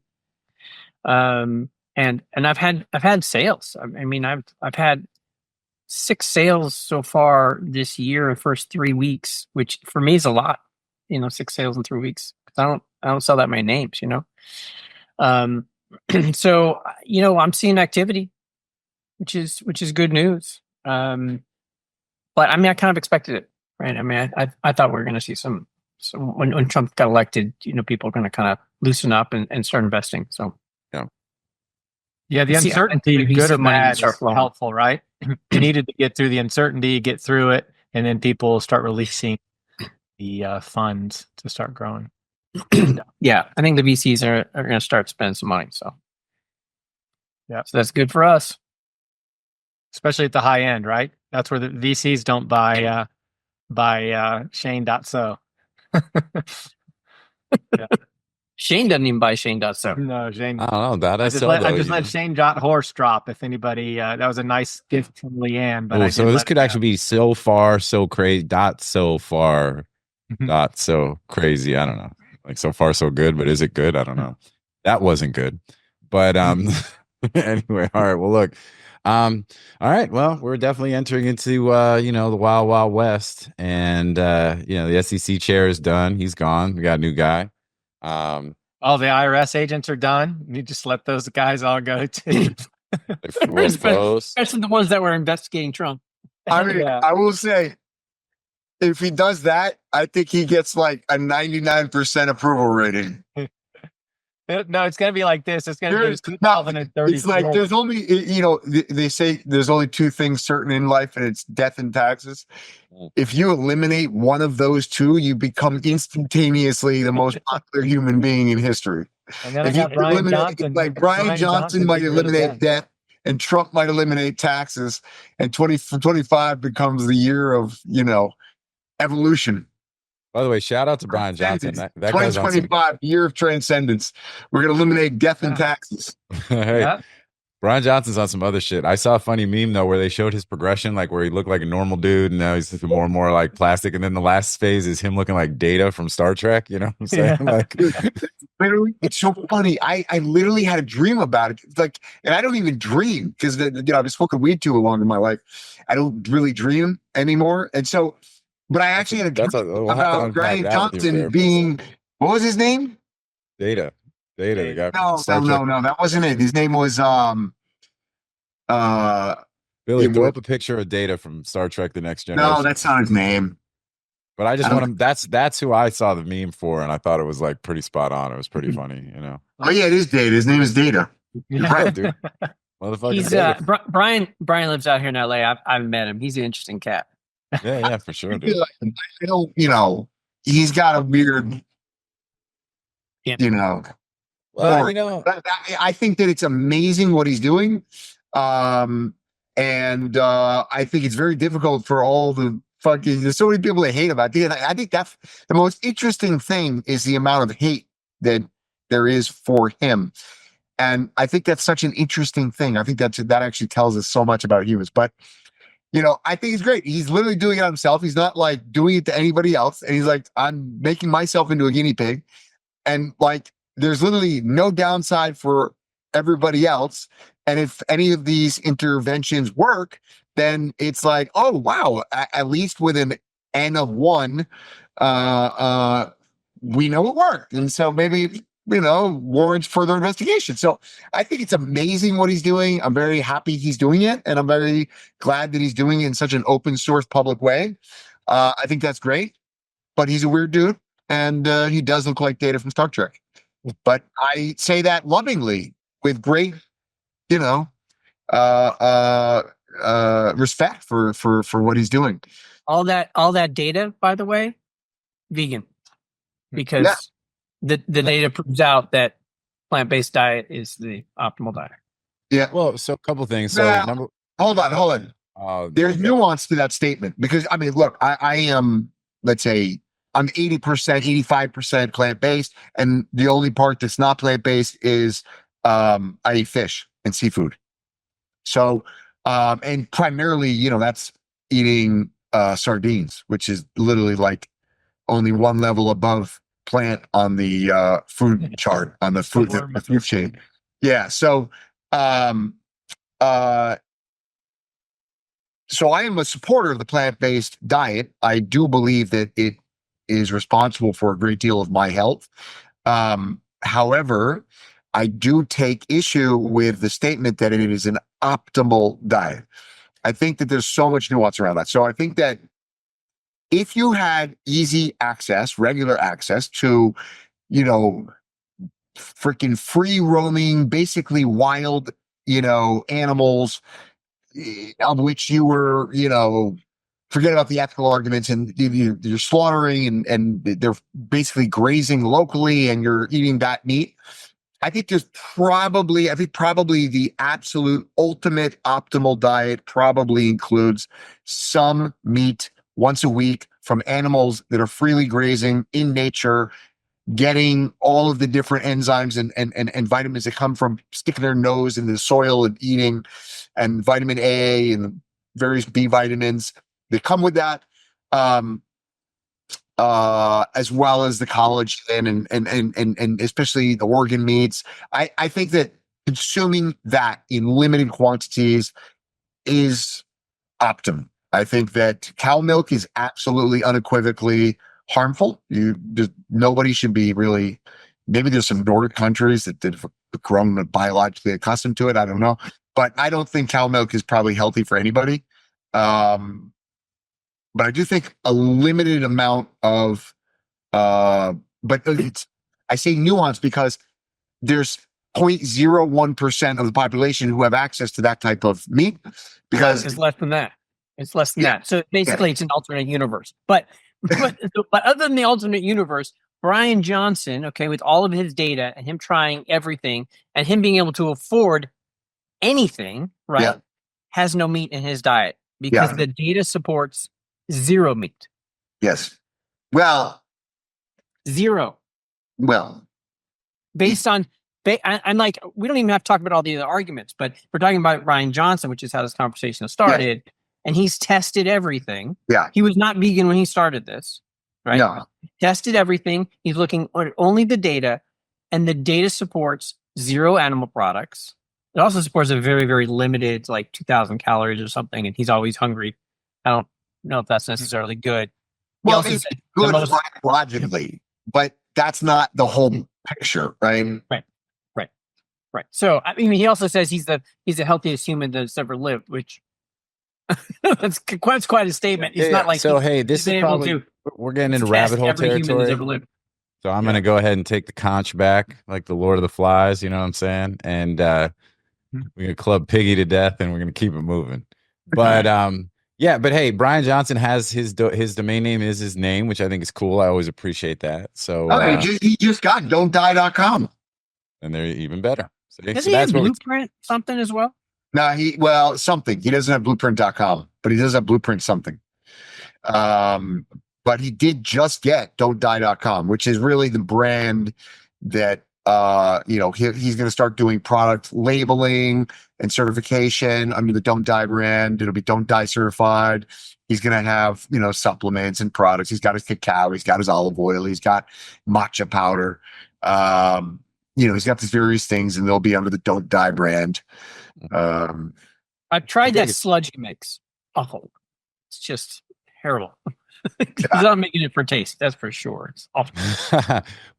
And I've had sales. I mean, I've had 6 sales so far this year in the first 3 weeks, which for me is a lot, 6 sales in 3 weeks. I don't sell that many names, So, I'm seeing activity, which is good news. But I mean, I kind of expected it, right? I mean, I thought we were going to see some when Trump got elected, people are going to kind of loosen up and start investing. So, yeah, the uncertainty, good or bad, is helpful, right? You needed to get through the uncertainty, get through it, and then people start releasing the funds to start growing. Yeah, I think the VCs are going to start spending some money. So, yeah, so that's good for us, especially at the high end, right? That's where the VCs don't buy Shane.so. Yeah. Shane doesn't even buy Shane.so. No, Shane. I don't know that. I just let Shane.horse drop. If anybody, that was a nice gift from Leanne. But so this could actually be so far so crazy. So far so crazy. I don't know. So far so good, but is it good? I don't know. That wasn't good. But anyway, all right. Well, look. All right. Well, we're definitely entering into the wild, wild west, and the SEC chair is done. He's gone. We got a new guy. All the IRS agents are done. You just let those guys all go too. Especially the ones that were investigating Trump. I mean, yeah. I will say, if he does that, I think he gets a 99% approval rating. No, it's going to be like this. It's going to be 2030. It's there's only, they say there's only 2 things certain in life, and it's death and taxes. If you eliminate one of those 2, you become instantaneously the most popular human being in history. If you eliminate, Bryan Johnson might eliminate death, and Trump might eliminate taxes, and 2025 becomes the year of, evolution. By the way, shout out to Bryan Johnson. That 2025 year of transcendence. We're going to eliminate death and taxes. Hey, yeah. Bryan Johnson's on some other shit. I saw a funny meme though where they showed his progression, where he looked like a normal dude, and now he's more and more plastic. And then the last phase is him looking like Data from Star Trek. You know what I'm saying? Yeah. Literally, it's so funny. I literally had a dream about it. And I don't even dream because I've been smoking weed too long in my life. I don't really dream anymore, and so. But I actually had a dream about Bryan Johnson being, what was his name? Data. The guy No, that wasn't it. His name was Billy, throw up a picture of Data from Star Trek: The Next Generation. No, that's not his name. But I just want him. That's who I saw the meme for, and I thought it was pretty spot on. It was pretty funny, Oh yeah, it is Data. His name is Data. You're right, dude. Motherfucker. He's Brian lives out here in LA. I haven't met him. He's an interesting cat. Yeah, for sure, dude. I don't, he's got a weird, Well, I think that it's amazing what he's doing. And I think it's very difficult for all the there's so many people that hate about it. I think that's the most interesting thing is the amount of hate that there is for him. And I think that's such an interesting thing. I think that actually tells us so much about humans. But, you know, I think he's great. He's literally doing it himself. He's not like doing it to anybody else. And he's like, I'm making myself into a guinea pig. And like, there's literally no downside for everybody else. And if any of these interventions work, then it's like, oh, wow, at least with an N of 1, we know it worked. And so maybe, you know, warrants further investigation. So I think it's amazing what he's doing. I'm very happy he's doing it. And I'm very glad that he's doing it in such an open source public way. I think that's great. But he's a weird dude. And he does look like Data from Star Trek. But I say that lovingly with great, you know, respect for what he's doing. All that data, by the way, vegan, because the data proves out that plant-based diet is the optimal diet. Yeah. Well, so a couple things. So hold on. There's nuance to that statement because I mean, look, I am, let's say, I'm 80%, 85% plant-based, and the only part that's not plant-based is I eat fish and seafood. So, and primarily, you know, that's eating sardines, which is literally like only one level above plant on the food chart, on the food chain. Yeah. So, so I am a supporter of the plant-based diet. I do believe that it is responsible for a great deal of my health. However, I do take issue with the statement that it is an optimal diet. I think that there's so much nuance around that. So I think that if you had easy access, regular access to, you know, freaking free roaming, basically wild, you know, animals of which you were, you know, forget about the ethical arguments, and you're slaughtering and they're basically grazing locally and you're eating that meat. I think probably the absolute ultimate optimal diet probably includes some meat once a week from animals that are freely grazing in nature, getting all of the different enzymes and vitamins that come from sticking their nose in the soil and eating, and vitamin A and various B vitamins that come with that, as well as the collagen and especially the organ meats. I think that consuming that in limited quantities is optimum. I think that cow milk is absolutely unequivocally harmful. Nobody should be really. Maybe there's some Nordic countries that have grown biologically accustomed to it. I don't know, but I don't think cow milk is probably healthy for anybody. But I do think a limited amount of, but I say nuance because there's 0.01% of the population who have access to that type of meat. Because it's less than that. It's less than that. So basically, it's an alternate universe. But other than the alternate universe, Bryan Johnson, okay, with all of his data and him trying everything and him being able to afford anything, right, has no meat in his diet because the data supports zero meat. Yes. Well, zero. Well, based on, I'm like, we don't even have to talk about all the other arguments, but we're talking about Bryan Johnson, which is how this conversation started. Yeah. And he's tested everything. Yeah. He was not vegan when he started this, right? No. Tested everything. He's looking at only the data, and the data supports zero animal products. It also supports a very, very limited, like 2,000 calories or something, and he's always hungry. I don't know if that's necessarily good. Well, it's good logically, but that's not the whole picture, right? Right. So, I mean, he also says he's the healthiest human that's ever lived, which that's quite a statement. It's not like so. Hey, this is probably we're getting into rabbit hole territory. So I'm gonna go ahead and take the conch back, like the Lord of the Flies. You know what I'm saying? And we're gonna club Piggy to death, and we're gonna keep it moving. But yeah. But hey, Bryan Johnson has his domain name is his name, which I think is cool. I always appreciate that. So he just got don'tdie.com, and they're even better. Does he have Blueprint something as well? No, something. He doesn't have blueprint.com, but he does have blueprint something. But he did just get don'tdie.com, which is really the brand that he's going to start doing product labeling and certification under the Don't Die brand. It'll be Don't Die certified. He's going to have, supplements and products. He's got his cacao. He's got his olive oil. He's got matcha powder. He's got these various things, and they'll be under the Don't Die brand. I've tried that sludge mix. Awful. It's just terrible. He's not making it for taste. That's for sure. It's awful.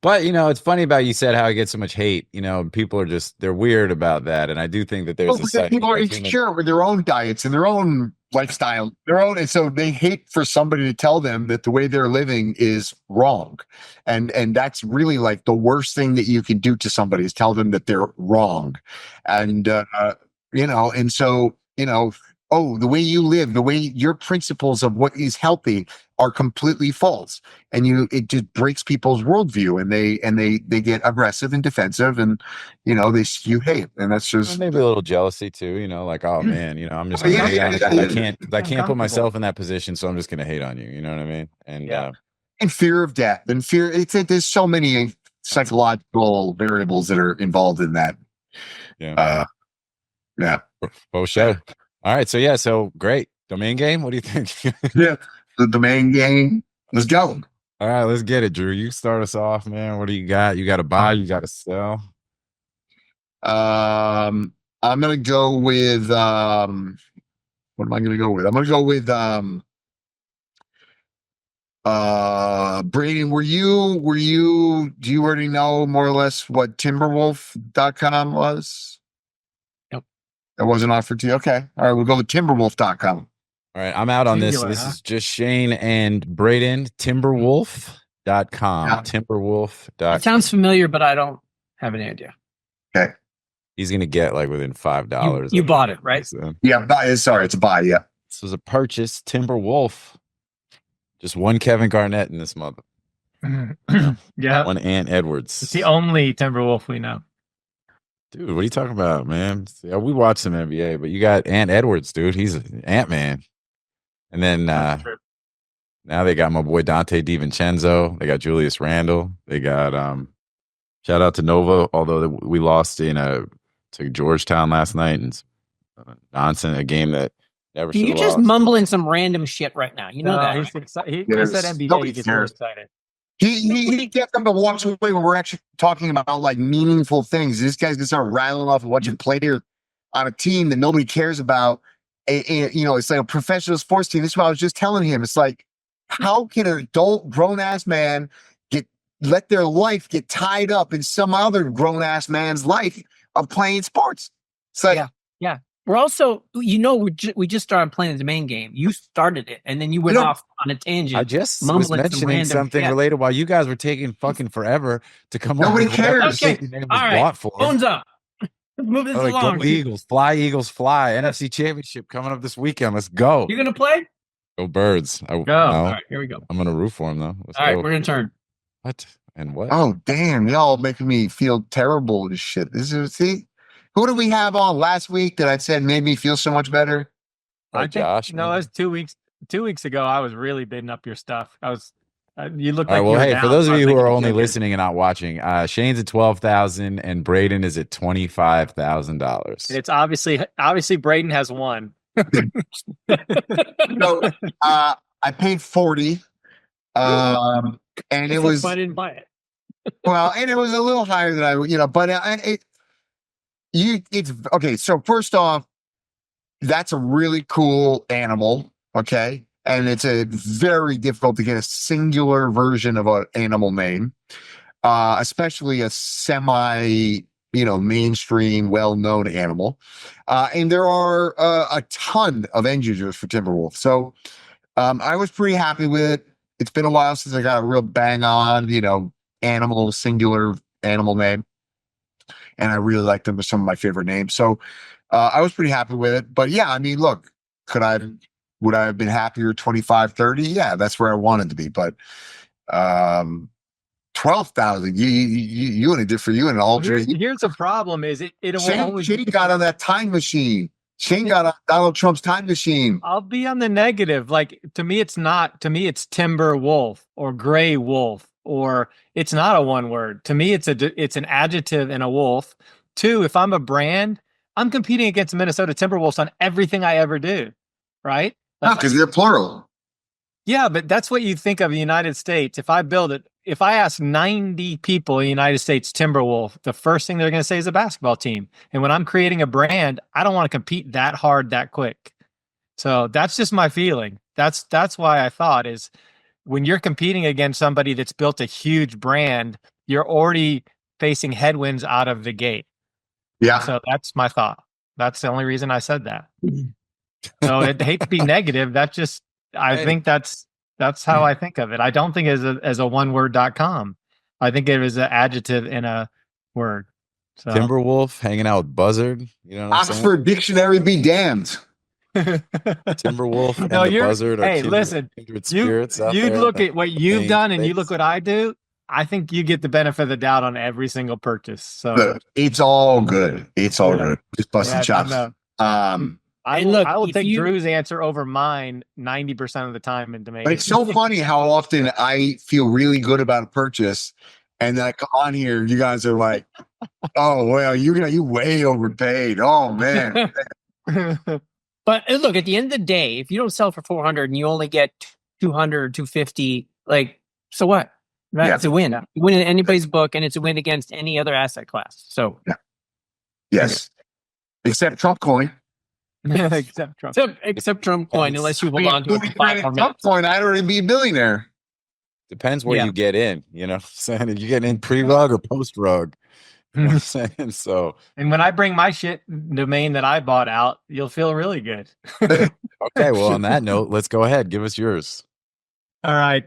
But it's funny about you said how he gets so much hate. People are they're weird about that, and I do think that there's people are insecure with their own diets and their own lifestyle, and so they hate for somebody to tell them that the way they're living is wrong, and that's really like the worst thing that you can do to somebody is tell them that they're wrong, and and so the way you live, the way your principles of what is healthy are completely false, and it just breaks people's worldview, and they get aggressive and defensive, and they spew hate, and that's just maybe a little jealousy too. Like, oh man, I'm just gonna hate on you. I can't put myself in that position, so I'm just gonna hate on you. You know what I mean? And fear of death and fear. There's so many psychological variables that are involved in that. Yeah. For sure. All right, so great. Domain game, what do you think? Yeah, the domain game. Let's go. All right, let's get it, Drew. You start us off, man. What do you got? You got to buy, you got to sell. I'm gonna go with what am I gonna go with? I'm gonna go with Braden, do you already know more or less what timberwolf.com was? That wasn't offered to you. Okay. All right. We'll go with timberwolf.com. All right. I'm out on this. This is just Shane and Braden. Timberwolf.com. Yeah. Timberwolf.com. It sounds familiar, but I don't have any idea. Okay. He's going to get within $5. You bought it, right? So. Yeah. Sorry. It's a buy. Yeah. This was a purchase. Timberwolf. Just one Kevin Garnett in this mother. Yeah. One Ant Edwards. It's the only Timberwolf we know. Dude, what are you talking about, man? Yeah, we watch some NBA, but you got Ant Edwards, dude. He's an Ant-Man. And then now they got my boy Dante DiVincenzo. They got Julius Randle. They got shout out to Nova, although we lost to Georgetown last night, and nonsense, a game that never should have lost. You're just mumbling some random shit right now. You know that. He said NBA. He gets more excited. He kept them to walk away when we're actually talking about meaningful things. This guy's gonna start rattling off a bunch of players on a team that nobody cares about. It's like a professional sports team. This is what I was just telling him. It's like, how can an adult grown ass man let their life get tied up in some other grown ass man's life of playing sports? It's like, yeah. We're also, we just started playing the domain game. You started it, and then you went off on a tangent. I just was mentioning something related while you guys were taking fucking forever to come on. Nobody cares. Okay. All right. Phones up. Let's move this along. Go Eagles, fly. NFC Championship coming up this weekend. Let's go. You're going to play? Go Birds. All right, here we go. I'm going to root for him, though. All right, we're going to turn. What? And what? Oh, damn. Y'all making me feel terrible and shit. See? Who did we have on last week that I said made me feel so much better? Josh. No, it was 2 weeks. 2 weeks ago, I was really bidding up your stuff. I was. You look like. All right, well, hey, for those of you who are only listening and not watching, Shane's at $12,000 and Braden is at $25,000. It's obviously Braden has won. So I paid 40, and it was. I didn't buy it. Well, and it was a little higher than but it's okay. So first off, that's a really cool animal. Okay. And it's a very difficult to get a singular version of an animal name, especially a semi, mainstream, well-known animal. And there are a ton of end users for Timberwolf. So I was pretty happy with it. It's been a while since I got a real bang on, singular animal name. And I really like them. They're some of my favorite names. So I was pretty happy with it. But yeah, I mean, look, would I have been happier 25, 30? Yeah, that's where I wanted to be. But 12,000, you and it did for you and all. Here's the problem: is Shane got on that time machine. Shane got on Donald Trump's time machine. I'll be on the negative. Like to me, it's not. To me, it's Timber Wolf or Gray Wolf or it's not a one word. To me, it's an adjective and a wolf. 2, if I'm a brand, I'm competing against Minnesota Timberwolves on everything I ever do, right? Because they're plural. Yeah, but that's what you think of the United States. If I build it, if I ask 90 people in the United States Timberwolf, the first thing they're going to say is a basketball team. And when I'm creating a brand, I don't want to compete that hard that quick. So that's just my feeling. That's why I thought is when you're competing against somebody that's built a huge brand, you're already facing headwinds out of the gate. Yeah. So that's my thought. That's the only reason I said that. So I hate to be negative. That's just, I think that's how I think of it. I don't think as a oneword.com. I think it is an adjective in a word. So. Timberwolf hanging out with Buzzard. You know what I'm saying? Oxford Dictionary be damned. Timberwolf and No, the Buzzard are hey, listen, kindred spirits out you there. look at what you've Main done and you space. look what I do. I think you get the benefit of the doubt on every single purchase. So Look, it's all good. It's all good. Just busting yeah, chops. I And look, will if take you- Drew's answer over mine 90% of the time in domain. But it's so funny how often I feel really good about a purchase, and then I come on here, you guys are like, "Oh well, you way overpaid." Oh man, But look, at the end of the day, if you don't sell for 400 and you only get 200, 250, like, so what? Right? Yeah. It's a win. You win in anybody's book, and it's a win against any other asset class. So, yes, except Trump coin. Except Trump. except Trump coin, unless you hold on to it for 5 more minutes. Trump coin, I'd already be a millionaire. Depends where Yeah. you get in. You know what I'm saying? If you get in pre-rug or post-rug. You know what I'm saying? So, And when I bring my shit domain that I bought out, you'll feel really good. okay. Well, on that note, let's go ahead. Give us yours. All right.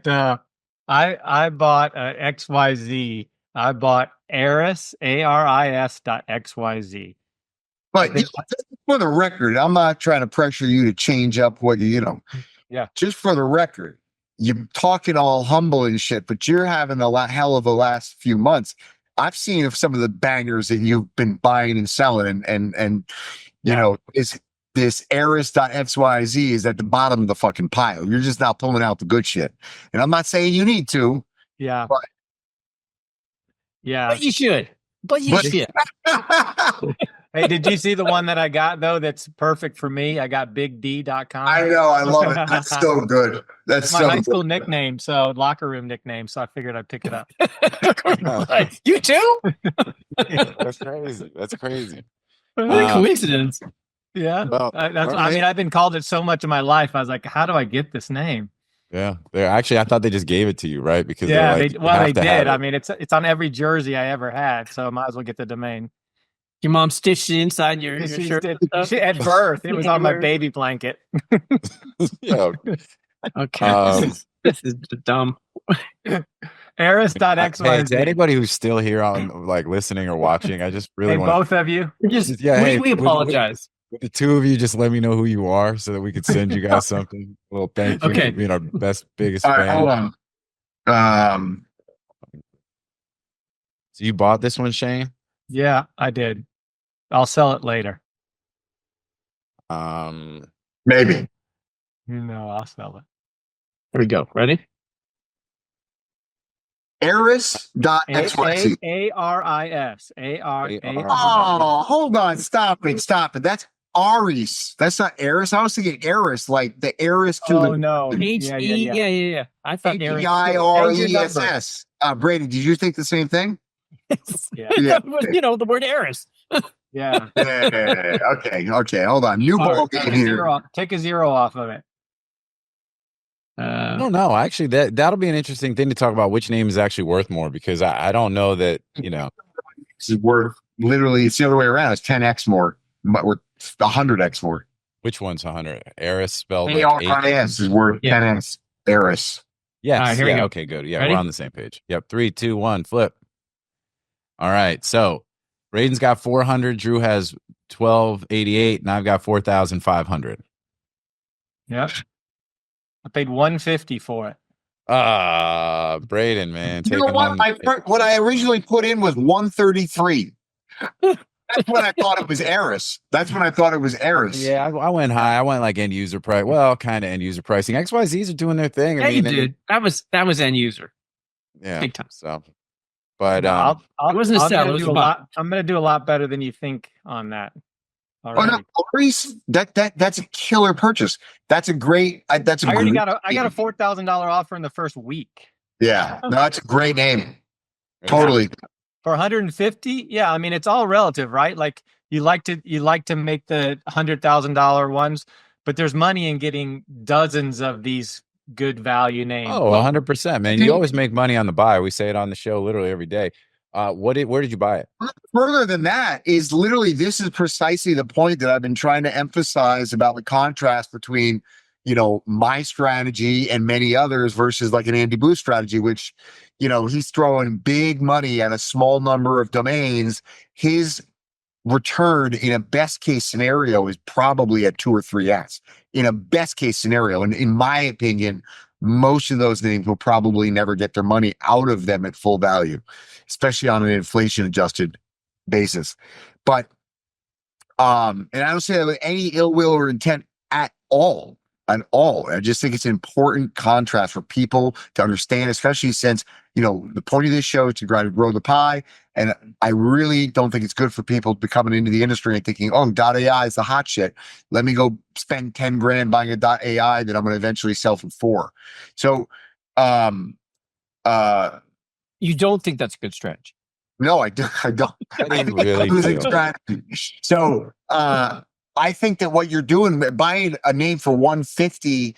I bought XYZ. I bought Aris, ARIS.XYZ. But just for the record, I'm not trying to pressure you to change up what you know. Yeah. Just for the record, you're talking all humble and shit, but you're having a hell of a last few months. I've seen of some of the bangers that you've been buying and selling, and you know, this Aris.xyz is at the bottom of the fucking pile. You're just not pulling out the good shit. And I'm not saying you need to. Yeah. But- Yeah. But you should. But you But- should. Hey, did you see the one that I got though? That's perfect for me. I got bigd.com. I know, I love it. That's so good. That's my so high good. school nickname, so locker room nickname. So I figured I'd pick it up. You too? That's crazy. That's crazy. What a coincidence. Yeah. Well, I alright. mean, I've been called it so much in my life. I was like, how do I get this name? Yeah. They're actually, I thought they just gave it to you, right? Because Yeah, they're like, they you have to have did. it. I mean, it's on every jersey I ever had, so I might as well get the domain. Your mom stitched it inside your She shirt. did- at birth, it was on my baby blanket. Yeah. Okay. This is dumb. Aris.xyz. Hey, to anybody who's still here on like listening or watching, I just really Hey, want both of you. We apologize. with the two of you, just let me know who you are so that we could send you guys something. Well, thank you Okay. for being our biggest All right, fan. hold on. So you bought this one, Shane? Yeah, I did. I'll sell it later. Maybe. No, I'll sell it. Here we go. Ready? Aris.xyz. Aris. Oh, hold on. Stop it. That's Aris. That's not Aris. I was thinking Aris, like the Aris to Oh the no. Yeah. I thought they were H-E-I-R-E-S-S. Brady, did you think the same thing? Yeah. Yeah. You know, the word Eris. Yeah. Yeah. Okay. Hold on. New All ball right, game here. take a zero off of it. I don't know. Actually, that'll be an interesting thing to talk about. Which name is actually worth more? Because I don't know that This is worth literally. It's the other way around. It's 10x more, but we're 100x more. which one's 100. Eris spelled like ARIS is worth Yeah. 10x. Eris. Yes. All right, here we go. Okay, good. Yeah, Ready? we're on the same page. Yep. 3, 2, 1, flip. All right. So Braden's got 400. Drew has 1288, and I've got 4,500. Yep. I paid $150 for it. Braden, man. You know what? What I originally put in was 133. That's when I thought it was Eris. Yeah, I went high. I went like end user price. Well, kind of end user pricing. XYZs are doing their thing. Yeah, you did. That was end user. Yeah. Big time. So, but It wasn't a sell, it was a buy. I'm going to do a lot better than you think on that. Oh Already. no, Maurice, that's a killer purchase. That's a great. That's a I already great got a $4,000 offer in the first week. Yeah, no, that's a great name. Totally. For 150, yeah. I mean, it's all relative, right? Like you like to make the $100,000 ones, but there's money in getting dozens of these good value names. Oh, 100%, man. You always make money on the buy. We say it on the show literally every day. Where did you buy it? Further than that is literally, this is precisely the point that I've been trying to emphasize about the contrast between, my strategy and many others versus like an Andy Booth strategy, which, he's throwing big money at a small number of domains. His return in a best case scenario is probably at 2 or 3x in a best case scenario. And in my opinion, most of those names will probably never get their money out of them at full value, especially on an inflation adjusted basis. But, and I don't say that with any ill will or intent at all. I just think it's an important contrast for people to understand, especially since, the point of this show is to try to grow the pie. And I really don't think it's good for people to be coming into the industry and thinking, oh, .ai is the hot shit. Let me go spend 10 grand buying a .ai that I'm going to eventually sell for 4. So, you don't think that's a good strategy? No, I don't. I think really it's a losing strategy. So, I think that what you're doing, buying a name for 150,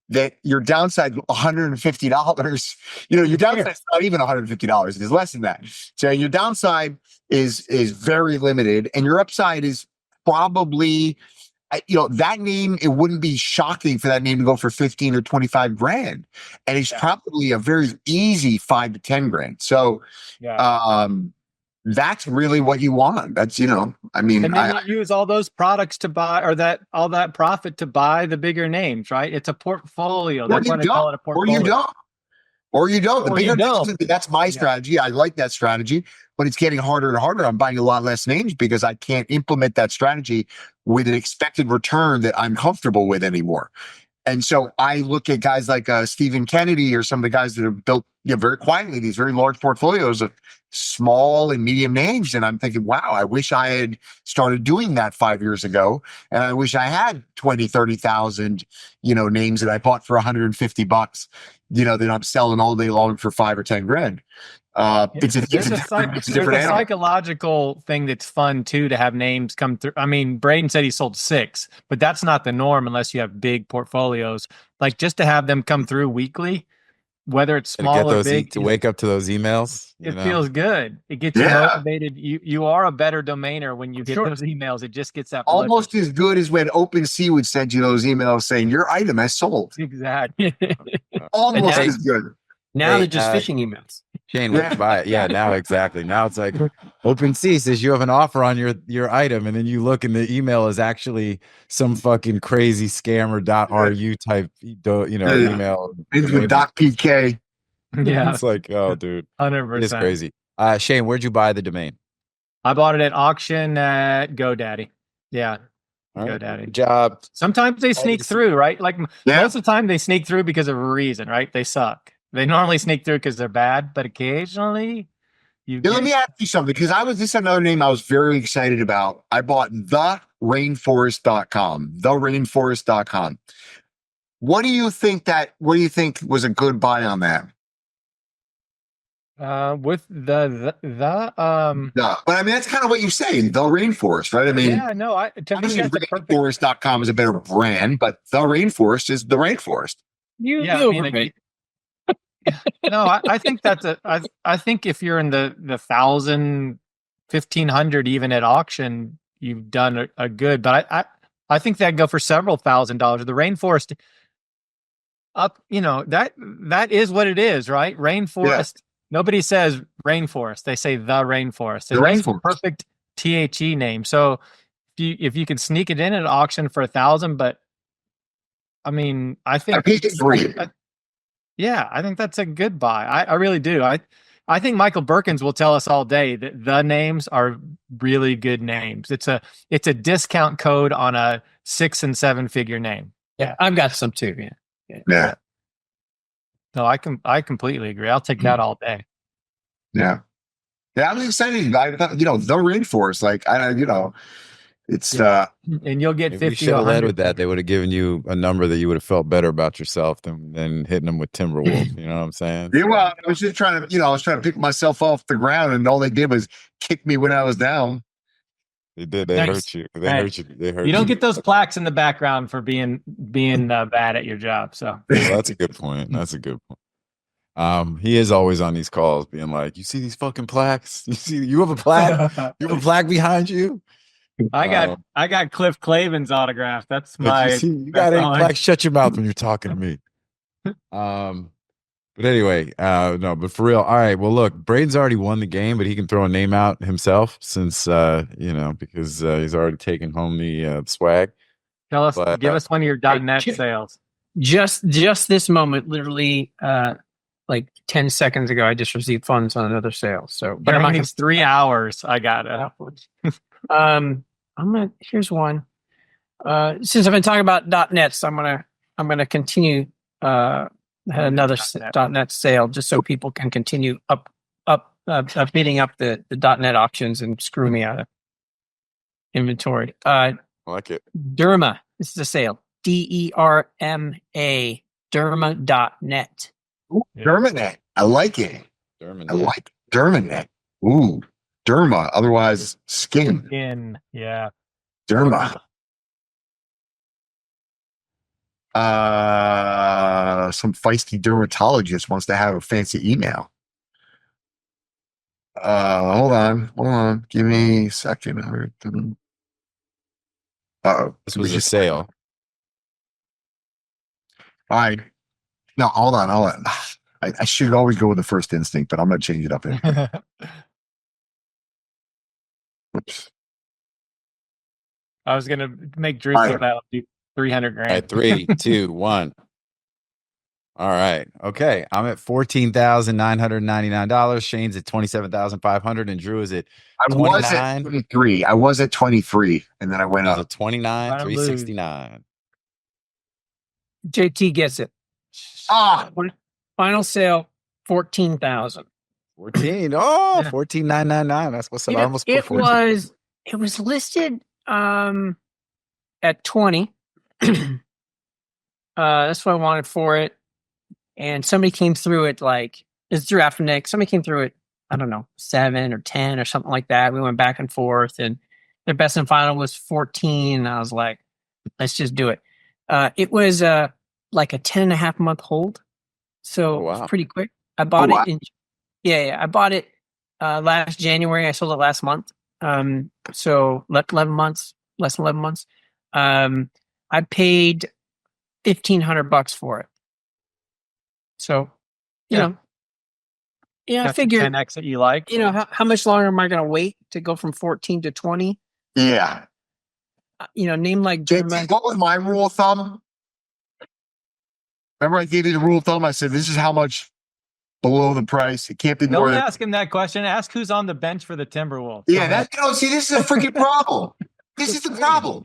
that your downside $150, your downside is not even $150. It is less than that. So your downside is very limited, and your upside is probably, that name, it wouldn't be shocking for that name to go for 15 or 25 grand. And it's probably a very easy 5 to 10 grand. So, that's really what you want. That's, and then you use all those products to buy, or all that profit to buy the bigger names, right? It's a portfolio. That's why they call it a portfolio. Or you don't. The bigger names, that's my strategy. I like that strategy, but it's getting harder and harder. I'm buying a lot less names because I can't implement that strategy with an expected return that I'm comfortable with anymore. And so I look at guys like Stephen Kennedy, or some of the guys that have built very quietly these very large portfolios of small and medium names. And I'm thinking, wow, I wish I had started doing that 5 years ago. And I wish I had 20, 30,000, names that I bought for $150, that I'm selling all day long for 5 or 10 grand. It's a different psychological thing that's fun too, to have names come through. I mean, Braden said he sold 6, but that's not the norm unless you have big portfolios. Like, just to have them come through weekly, whether it's small or big, to wake up to those emails. It feels good. It gets you motivated. You are a better domainer when you get those emails. It just gets that almost as good as when OpenSea would send you those emails saying your item has sold. Exactly. Almost as good. Now they're just phishing emails. Shane, let's buy it. Yeah, now exactly. Now it's like OpenSea says you have an offer on your item, and then you look and the email is actually some fucking crazy scammer.ru type email. It's with .pk. Yeah. It's like, oh dude. 100%. It's crazy. Shane, where'd you buy the domain? I bought it at auction at GoDaddy. Yeah. Right. GoDaddy. Good job. Sometimes they sneak through, right? Like most of the time they sneak through because of a reason, right? They suck. They normally sneak through because they're bad, but occasionally let me ask you something, because this is another name I was very excited about. I bought therainforest.com. Therainforest.com. What do you think was a good buy on that? With the but I mean, that's kind of what you're saying, the rainforest, right? I mean, rainforest.com is a better brand, but the rainforest is the rainforest. No, I think I think if you're in the 1,000, 1,500 even at auction, you've done a good. But I think that'd go for several $1,000s. The rainforest up, that is what it is, right? Rainforest. Yeah. Nobody says rainforest; they say the rainforest. And that's a perfect THE name. So if you could sneak it in at auction for 1,000, but I mean, I think. Yeah, I think that's a good buy. I really do. I think Michael Birkins will tell us all day that the names are really good names. It's a discount code on a 6- and 7-figure name. Yeah, I've got some too. Yeah. No, I completely agree. I'll take that all day. Yeah. Yeah, I'm excited. I thought, they're in for us. Like, it's And you'll get If we 50 should to have led 100. with that, they would have given you a number that you would have felt better about yourself than hitting them with Timberwolf. You know what I'm saying? yeah, well, I was just trying to, I was trying to pick myself off the ground, and all they did was kick me when I was down. They did. They Nice. hurt you. They Hey, hurt you. They hurt You don't you. get those plaques in the background for being bad at your job. So Well, that's a good point. That's a good point. He is always on these calls being like, you see these fucking plaques? You have a plaque? You have a plaque behind you? I got Cliff Clavin's autograph. That's my. You got any plaques? Shut your mouth when you're talking to me. But anyway, no, but for real. All right. Well, look, Braden's already won the game, but he can throw a name out himself since, because he's already taken home the swag. Give us one of your .net sales. Just this moment, literally, like 10 seconds ago, I just received funds on another sale. So, but During these 3 hours, I got it. Here's one. Since I've been talking about .nets, I'm gonna continue another .net sale just so people can continue beating up the .net auctions and screw me out of inventory. I like it. Derma. This is a sale. DERMA. Derma.net. Ooh, Dermanet. I like it. I like Dermanet. Ooh, Derma. Otherwise, skin. Yeah. Derma. Some feisty dermatologist wants to have a fancy email. Hold on. Give me a second. This was a sale. All right. No, hold on. I should always go with the first instinct, but I'm going to change it up. Oops. I was gonna make Drew say that. 300 grand. All right, 3, 2, 1. All right. Okay. I'm at $14,999. Shane's at $27,500, and Drew is at 29. I was at 23. I was at 23, and then I went up. 29, 369. JT gets it. Final sale, 14,000. 14. Oh, 14,999. That's what's up. I almost put 14. It was listed at 20. That's what I wanted for it. And somebody came through it it's through after Nick. Somebody came through it, I don't know, 7 or 10 or something like that. We went back and forth, and their best and final was 14. And I was like, let's just do it. It was like a 10.5 month hold. So it was pretty quick. I bought it I bought it last January. I sold it last month. So 11 months, less than 11 months. I paid $1,500 for it. So, I figured 10x that you like. How much longer am I going to wait to go from 14 to 20? Yeah. Name like JT, what was my rule of thumb? Remember, I gave you the rule of thumb. I said, this is how much below the price. It can't be more. Don't ask him that question. Ask who's on the bench for the Timberwolves. Yeah, see, this is a freaking problem. This is the problem.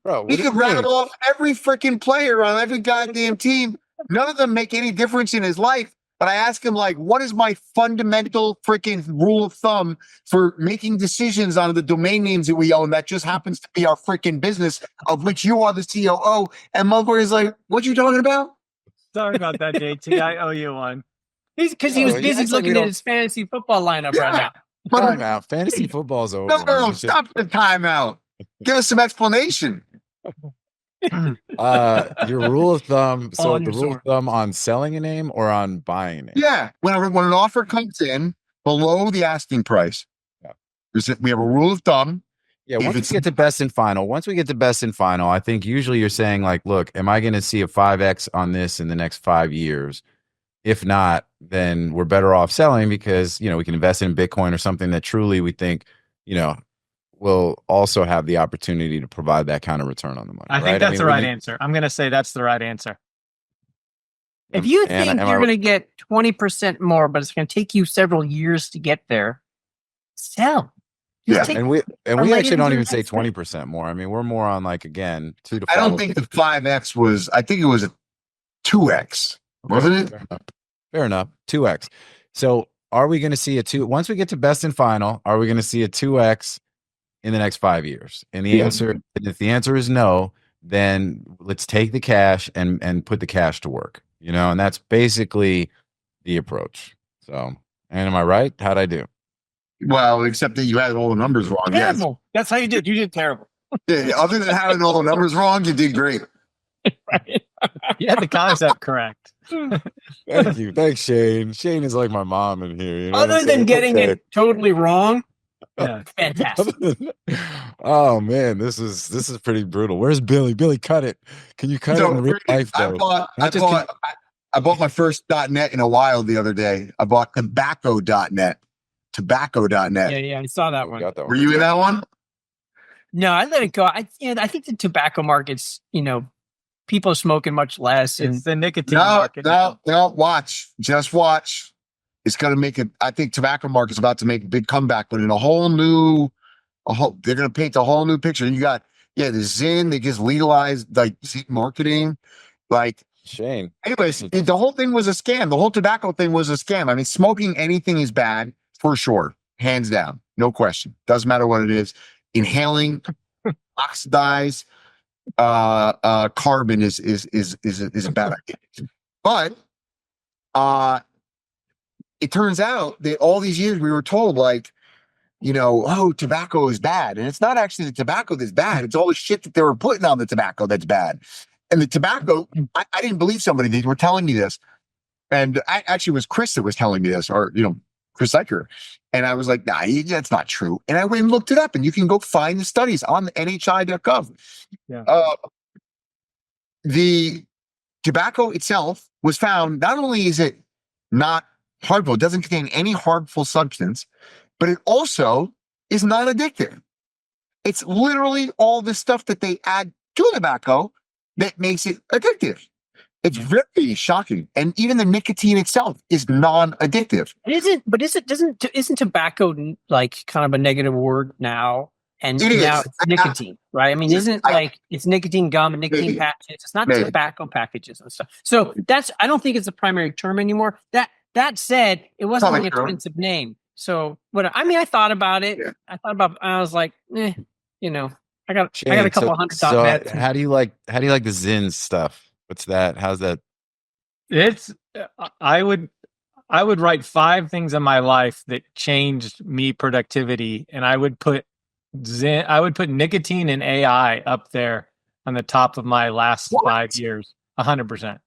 Bro, we could rattle off every freaking player on every goddamn team. None of them make any difference in his life. But I ask him, what is my fundamental freaking rule of thumb for making decisions on the domain names that we own that just happens to be our freaking business, of which you are the COO? And motherfucker is like, what you talking about? Sorry about that, JT. I owe you one. Because he was busy looking at his fantasy football lineup right now. Timeout. Fantasy football's over. No, stop the timeout. Give us some explanation. Your rule of thumb. So the rule of thumb on selling a name or on buying a name? Yeah. When an offer comes in below the asking price, we have a rule of thumb. Yeah. Once we get to best and final, I think usually you're saying look, am I going to see a 5x on this in the next 5 years? If not, then we're better off selling because, we can invest in Bitcoin or something that truly we think, will also have the opportunity to provide that kind of return on the money. I think that's the right answer. I'm going to say that's the right answer. If you think you're going to get 20% more, but it's going to take you several years to get there, sell. And we actually don't even say 20% more. I mean, we're more on 2 to 5. I don't think the 5x was, I think it was a 2x. Wasn't it? Fair enough. 2x. So are we going to see once we get to best and final, are we going to see a 2x in the next 5 years? And the answer, if the answer is no, then let's take the cash and put the cash to work, and that's basically the approach. So, and am I right? How'd I do? Well, except that you had all the numbers wrong. Terrible. That's how you did. You did terrible. Yeah, other than having all the numbers wrong, you did great. Right. You had the concept correct. Thank you. Thanks, Shane. Shane is like my mom in here. Other than getting it totally wrong, Yeah. fantastic. Oh man, this is pretty brutal. Where's Billy? Billy, cut it. Can you cut it in real life though? I bought my first .net in a while the other day. I bought tobacco.net. Tobacco.net. Yeah, I saw that one. Got that one. Were you in that one? No, I let it go. I think the tobacco market's, people are smoking much less. And It's the nicotine No, market. watch. Just watch. It's going to make it. I think tobacco market's about to make a big comeback, but in they're going to paint a whole new picture. You got, the Zyn, they just legalized like marketing. Like, Shane. anyways, the whole thing was a scam. The whole tobacco thing was a scam. I mean, smoking anything is bad for sure. Hands down. No question. Doesn't matter what it is. Inhaling, oxidize, carbon is a bad idea. But it turns out that all these years we were told tobacco is bad. And it's not actually the tobacco that's bad. It's all the shit that they were putting on the tobacco that's bad. And the tobacco, I didn't believe somebody. They were telling me this. And it was Chris that was telling me this, or, Chris Eicher. And I was like, nah, that's not true. And I went and looked it up, and you can go find the studies on the NHI.gov. Yeah. The tobacco itself was found, not only is it not harmful, it doesn't contain any harmful substance, but it also is not addictive. It's literally all the stuff that they add to tobacco that makes it addictive. It's very shocking. And even the nicotine itself is non-addictive. Isn't tobacco like kind of a negative word now? And now it's nicotine, right? I mean, it's nicotine gum and nicotine patches. It's not tobacco packages and stuff. So I don't think it's a primary term anymore. That said, it wasn't an expensive name. So I thought about it. Yeah. I was like, I got a couple hundred .net. How do you like the Zyn stuff? What's that? How's that? I would write 5 things in my life that changed me productivity, and I would put nicotine and AI up there on the top of my last 5 years. 100%.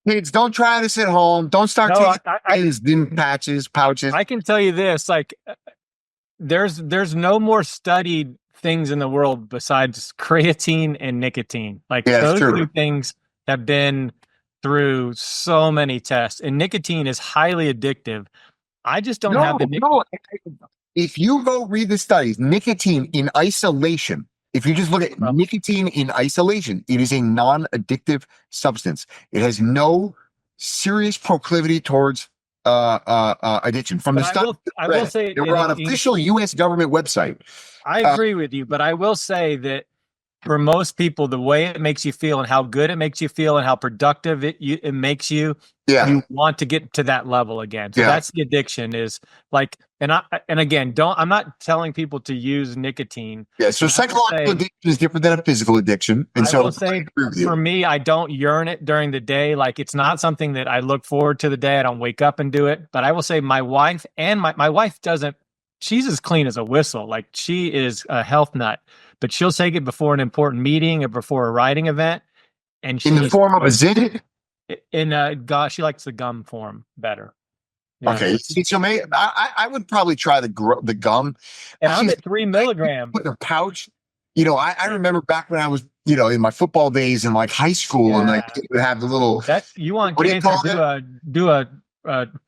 Kids, don't try this at home. Don't start taking pouches. I can tell you this, there's no more studied things in the world besides creatine and nicotine. Those 2 things have been through so many tests, and nicotine is highly addictive. I just don't have the nicotine. If you go read the studies, nicotine in isolation, if you just look at nicotine in isolation, it is a non-addictive substance. It has no serious proclivity towards addiction. From the stuff I will say they were on official U.S. government website. I agree with you, but I will say that for most people, the way it makes you feel and how good it makes you feel and how productive it makes you, you want to get to that level again. So that's the addiction is and again, I'm not telling people to use nicotine. Yeah. So psychological addiction is different than a physical addiction. And I will say for me, I don't yearn it during the day. It's not something that I look forward to the day. I don't wake up and do it, but I will say my wife and my wife doesn't, she's as clean as a whistle. She is a health nut, but she'll take it before an important meeting or before a writing event. And in the form of a Zyn? She likes the gum form better. Yeah. Okay. So I would probably try the gum. And I'm at 3 milligrams. Put in a pouch. I remember back when I was, in my football days in high school, and they would have the little. You want cancer? Do a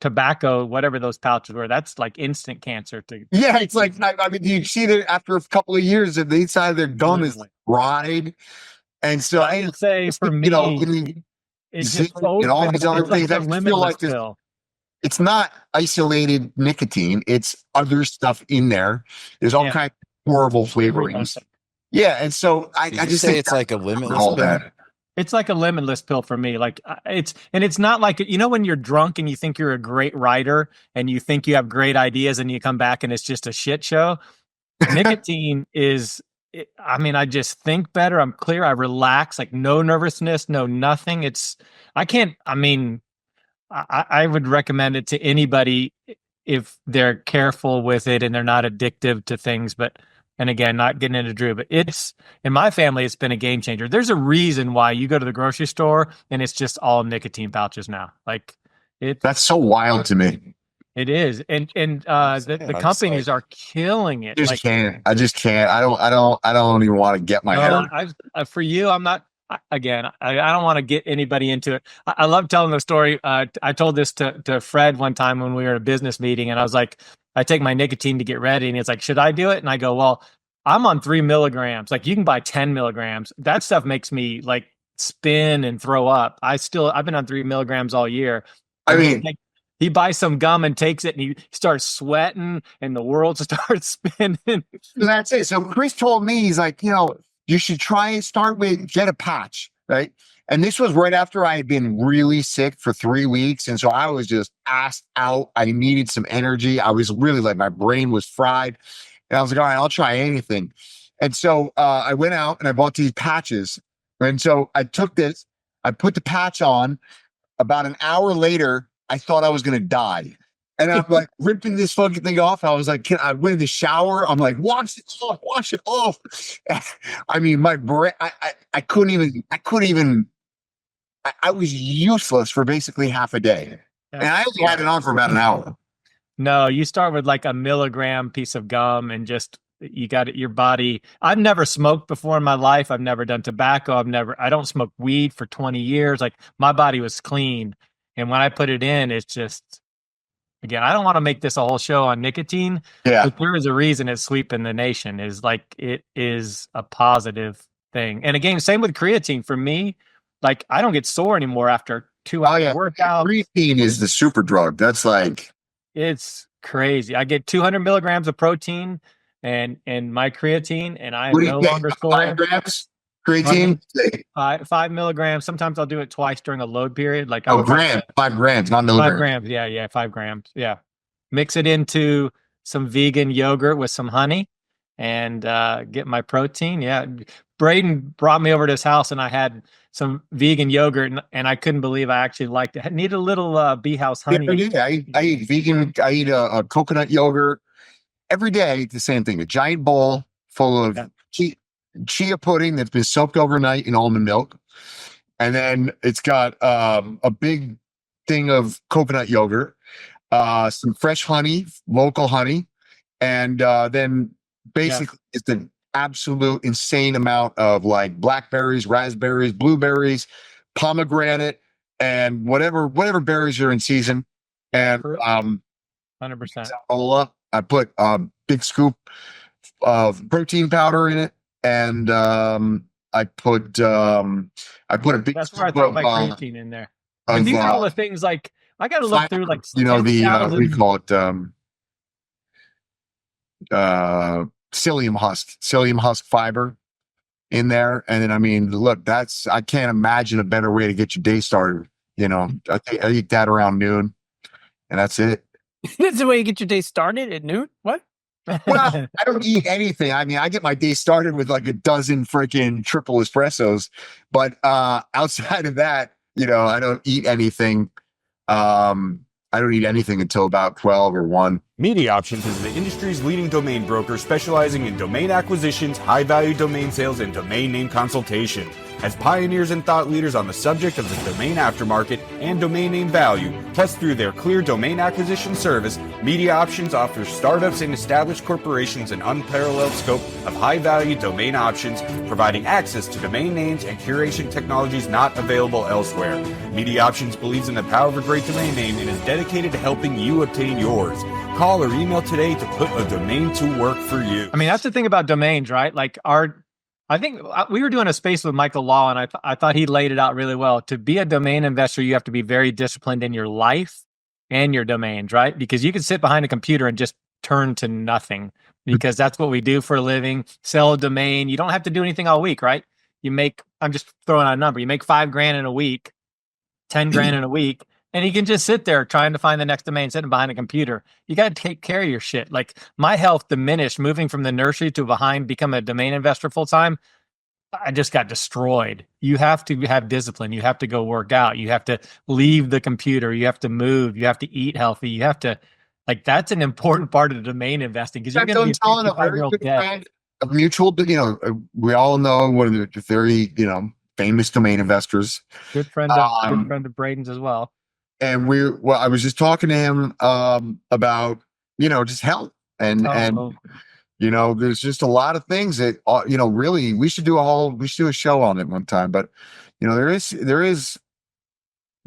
tobacco, whatever those pouches were. That's instant cancer. Yeah, it's you see that after a couple of years, that the inside of their gum is rotted, and so I would say for me, it's just and all these other things. I feel like this. It's not isolated nicotine. It's other stuff in there. There's all kinds of horrible flavorings. Yeah, and so I just say it's like a limitless pill. It's like a limitless pill for me. Like it's not like, when you're drunk and you think you're a great writer and you think you have great ideas and you come back and it's just a shit show. Nicotine is, I just think better. I'm clear. I relax, like no nervousness, no nothing. I would recommend it to anybody if they're careful with it and they're not addictive to things. And again, not getting into Drew, but in my family, it's been a game changer. There's a reason why you go to the grocery store and it's just all nicotine pouches now. Like that's so wild to me. It is. And the companies are killing it. I just can't. I don't even want to get my head. For you, I'm not, again, I don't want to get anybody into it. I love telling the story. I told this to Fred one time when we were at a business meeting, and I was like, I take my nicotine to get ready, and it's like, should I do it? And I go, well, I'm on 3 milligrams. Like, you can buy 10 milligrams. That stuff makes me like spin and throw up. I've been on 3 milligrams all year. I mean, he buys some gum and takes it, and he starts sweating, and the world starts spinning. That's it. So Chris told me, he's like, you should try and get a patch, right? And this was right after I had been really sick for 3 weeks. And so I was just assed out. I needed some energy. I was really like, my brain was fried. And I was like, all right, I'll try anything. And so I went out and I bought these patches. And so I took this, I put the patch on. About an hour later, I thought I was going to die. And I'm like ripping this fucking thing off. I was like, I went in the shower. I'm like, wash it off. I mean, my brain, I couldn't even, I was useless for basically half a day. And I only had it on for about an hour. No, you start with like a milligram piece of gum and just, you got it, your body. I've never smoked before in my life. I've never done tobacco. I don't smoke weed for 20 years. Like, my body was clean. And when I put it in, it's just, again, I don't want to make this a whole show on nicotine. Yeah. But there is a reason it's sweeping the nation. Is like, it is a positive thing. And again, same with creatine. For me, like, I don't get sore anymore after 2 hours workout. Creatine is the super drug. That's like, it's crazy. I get 200 milligrams of protein and my creatine, and I am no longer sore. 5 grams creatine? 5 milligrams. Sometimes I'll do it twice during a load period. Like 5 grams, not milligrams. 5 grams. Yeah, 5 grams. Yeah. Mix it into some vegan yogurt with some honey and get my protein. Yeah. Braden brought me over to his house and I had some vegan yogurt and I couldn't believe I actually liked it. I need a little bee house honey. Yeah, I eat vegan. I eat a coconut yogurt every day. I eat the same thing. A giant bowl full of chia pudding that's been soaked overnight in almond milk. And then it's got a big thing of coconut yogurt, some fresh honey, local honey. And then basically it's an absolute insane amount of like blackberries, raspberries, blueberries, pomegranate, and whatever berries are in season. And 100%. I put a big scoop of protein powder in it, and I put a big. That's where I throw my creatine in there. And these are all the things like I got to look through, like what do you call it? Psyllium husk fiber in there. And then, I mean, look, I can't imagine a better way to get your day started. I eat that around noon and that's it. That's the way you get your day started at noon? What? Well, I don't eat anything. I mean, I get my day started with like a dozen freaking triple espressos, but outside of that, I don't eat anything. I don't eat anything until about 12 or 1. MediaOptions is the industry's leading domain broker specializing in domain acquisitions, high-value domain sales, and domain name consultation. As pioneers and thought leaders on the subject of the domain aftermarket and domain name value, plus through their clear domain acquisition service, MediaOptions offers startups and established corporations an unparalleled scope of high-value domain options, providing access to domain names and curation technologies not available elsewhere. MediaOptions believes in the power of a great domain name and is dedicated to helping you obtain yours. Call or email today to put a domain to work for you. I mean, that's the thing about domains, right? Like I think we were doing a space with Michael Law, and I thought he laid it out really well. To be a domain investor, you have to be very disciplined in your life and your domains, right? Because you can sit behind a computer and just turn to nothing, because that's what we do for a living. Sell a domain. You don't have to do anything all week, right? you make, I'm just throwing out a number, you make $5,000 in a week, 10 grand in a week, and you can just sit there trying to find the next domain, sitting behind a computer. You got to take care of your shit. Like my health diminished moving from the nursery to behind, become a domain investor full time. I just got destroyed. You have to have discipline. You have to go work out. You have to leave the computer. You have to move. You have to eat healthy. You have to, like, that's an important part of the domain investing because you're going to be a 55-year-old dead. A mutual, we all know one of the very, famous domain investors. Good friend of Braden's as well. And I was just talking to him about, just health and there's just a lot of things that, really we should do a show on it one time, but there is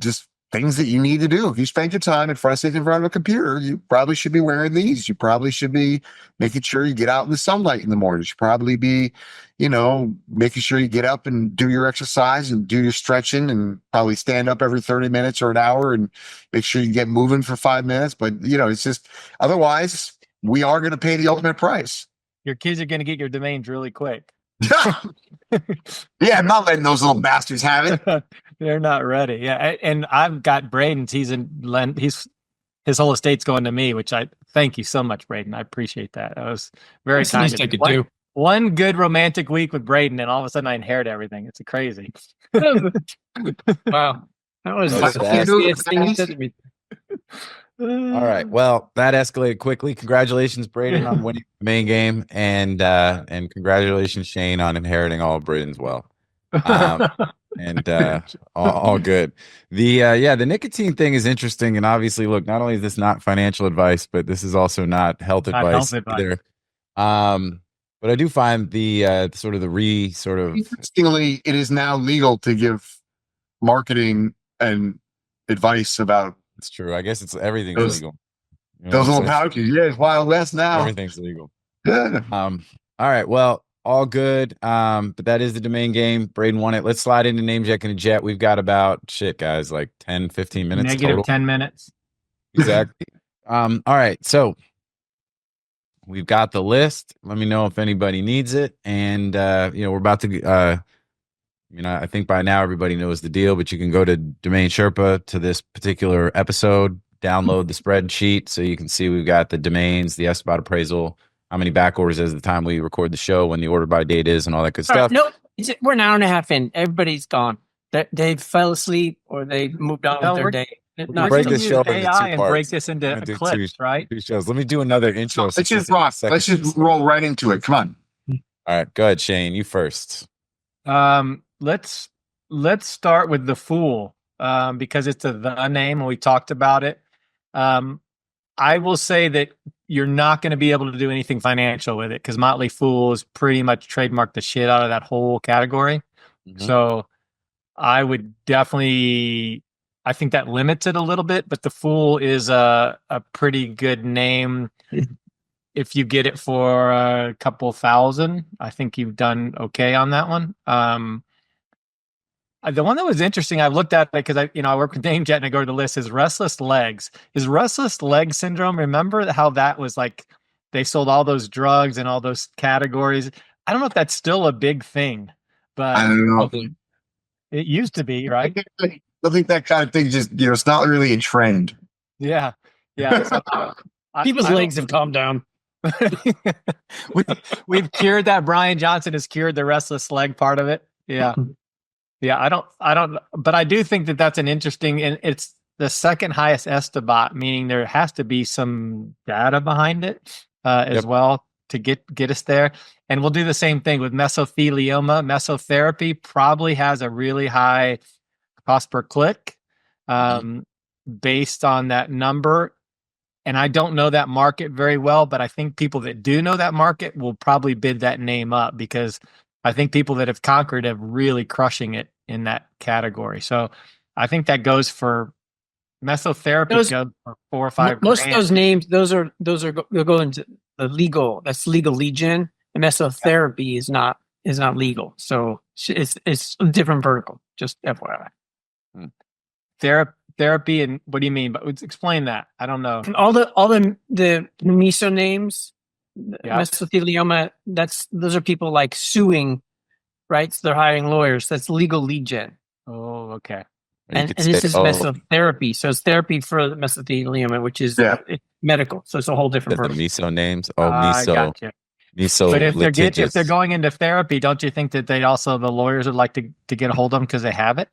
just things that you need to do. If you spend your time in front of a computer, you probably should be wearing these. You probably should be making sure you get out in the sunlight in the morning. You should probably be, making sure you get up and do your exercise and do your stretching and probably stand up every 30 minutes or an hour and make sure you get moving for 5 minutes. But, it's just, otherwise we are going to pay the ultimate price. Your kids are going to get your domains really quick. Yeah, I'm not letting those little bastards have it. They're not ready. Yeah, and I've got Braden's. His whole estate's going to me, which I thank you so much, Braden. I appreciate that. That was very kind of you. One good romantic week with Braden, and all of a sudden I inherit everything. It's crazy. Wow, that was the All right. Well, that escalated quickly. Congratulations, Braden, on winning the main game, and congratulations, Shane, on inheriting all of Braden's wealth. And all good. The nicotine thing is interesting, and obviously, look, not only is this not financial advice, but this is also not health advice either. But I do find interestingly, it is now legal to give marketing and advice about. It's true. I guess everything's legal. Those little pouches, it's Wild West now. Everything's legal. Yeah. All right. Well, all good. But that is the domain game. Braden won it. Let's slide into NameJetGonnaJet. We've got about guys, like 10, 15 minutes. Negative total. 10 minutes. Exactly. All right. So we've got the list. Let me know if anybody needs it. And we're about to I think by now everybody knows the deal, but you can go to DomainSherpa to this particular episode, download the spreadsheet so you can see we've got the domains, the spot appraisal, how many back orders is the time we record the show, when the order by date is, and all that good stuff. Nope. We're an hour and a half in. Everybody's gone. They fell asleep or they moved on with their day. Break this show into AI and parts. break this into clips, right? Two shows. Let me do another intro. Let's just roll right into it. Come on. All right. Go ahead, Shane. You first. Let's start with the Fool, because it's the name and we talked about it. I will say that you're not going to be able to do anything financial with it because Motley Fool is pretty much trademarked the shit out of that whole category. Mm-hmm. So I would definitely, I think that limits it a little bit, but the Fool is a pretty good name. If you get it for a couple thousand, I think you've done okay on that one. The one that was interesting, I've looked at it because I work with NameJet and I go to the list, is restless legs. Is restless leg syndrome, remember how that was like, they sold all those drugs and all those categories. I don't know if that's still a big thing, but I don't know. It used to be, right? I think that kind of thing just, it's not really in trend. Yeah. Yeah. So, people's legs have calmed down. We've cured that. Bryan Johnson has cured the restless leg part of it. Yeah. Yeah, I don't, but I do think that that's an interesting, and it's the second highest estibot, meaning there has to be some data behind it as well to get us there. And we'll do the same thing with mesothelioma. Mesotherapy probably has a really high cost per click based on that number. And I don't know that market very well, but I think people that do know that market will probably bid that name up because I think people that have conquered have really crushing it in that category. So I think that goes for mesotherapy goes for 4 or 5 most grand. Of those names, those are go into the legal. That's legal lead gen. And mesotherapy is not legal. So it's a different vertical. Just FYI. Therapy, and what do you mean? But explain that. I don't know. All the meso names. Mesothelioma, those are people like suing right? So they're hiring lawyers. That's legal lead gen. Oh, okay. And this is mesotherapy. So it's therapy for the mesothelioma, which is it's medical. So it's a whole different The version. meso names. I gotcha. Meso. But if they're going into therapy, don't you think that the lawyers would like to get a hold of them because they have it?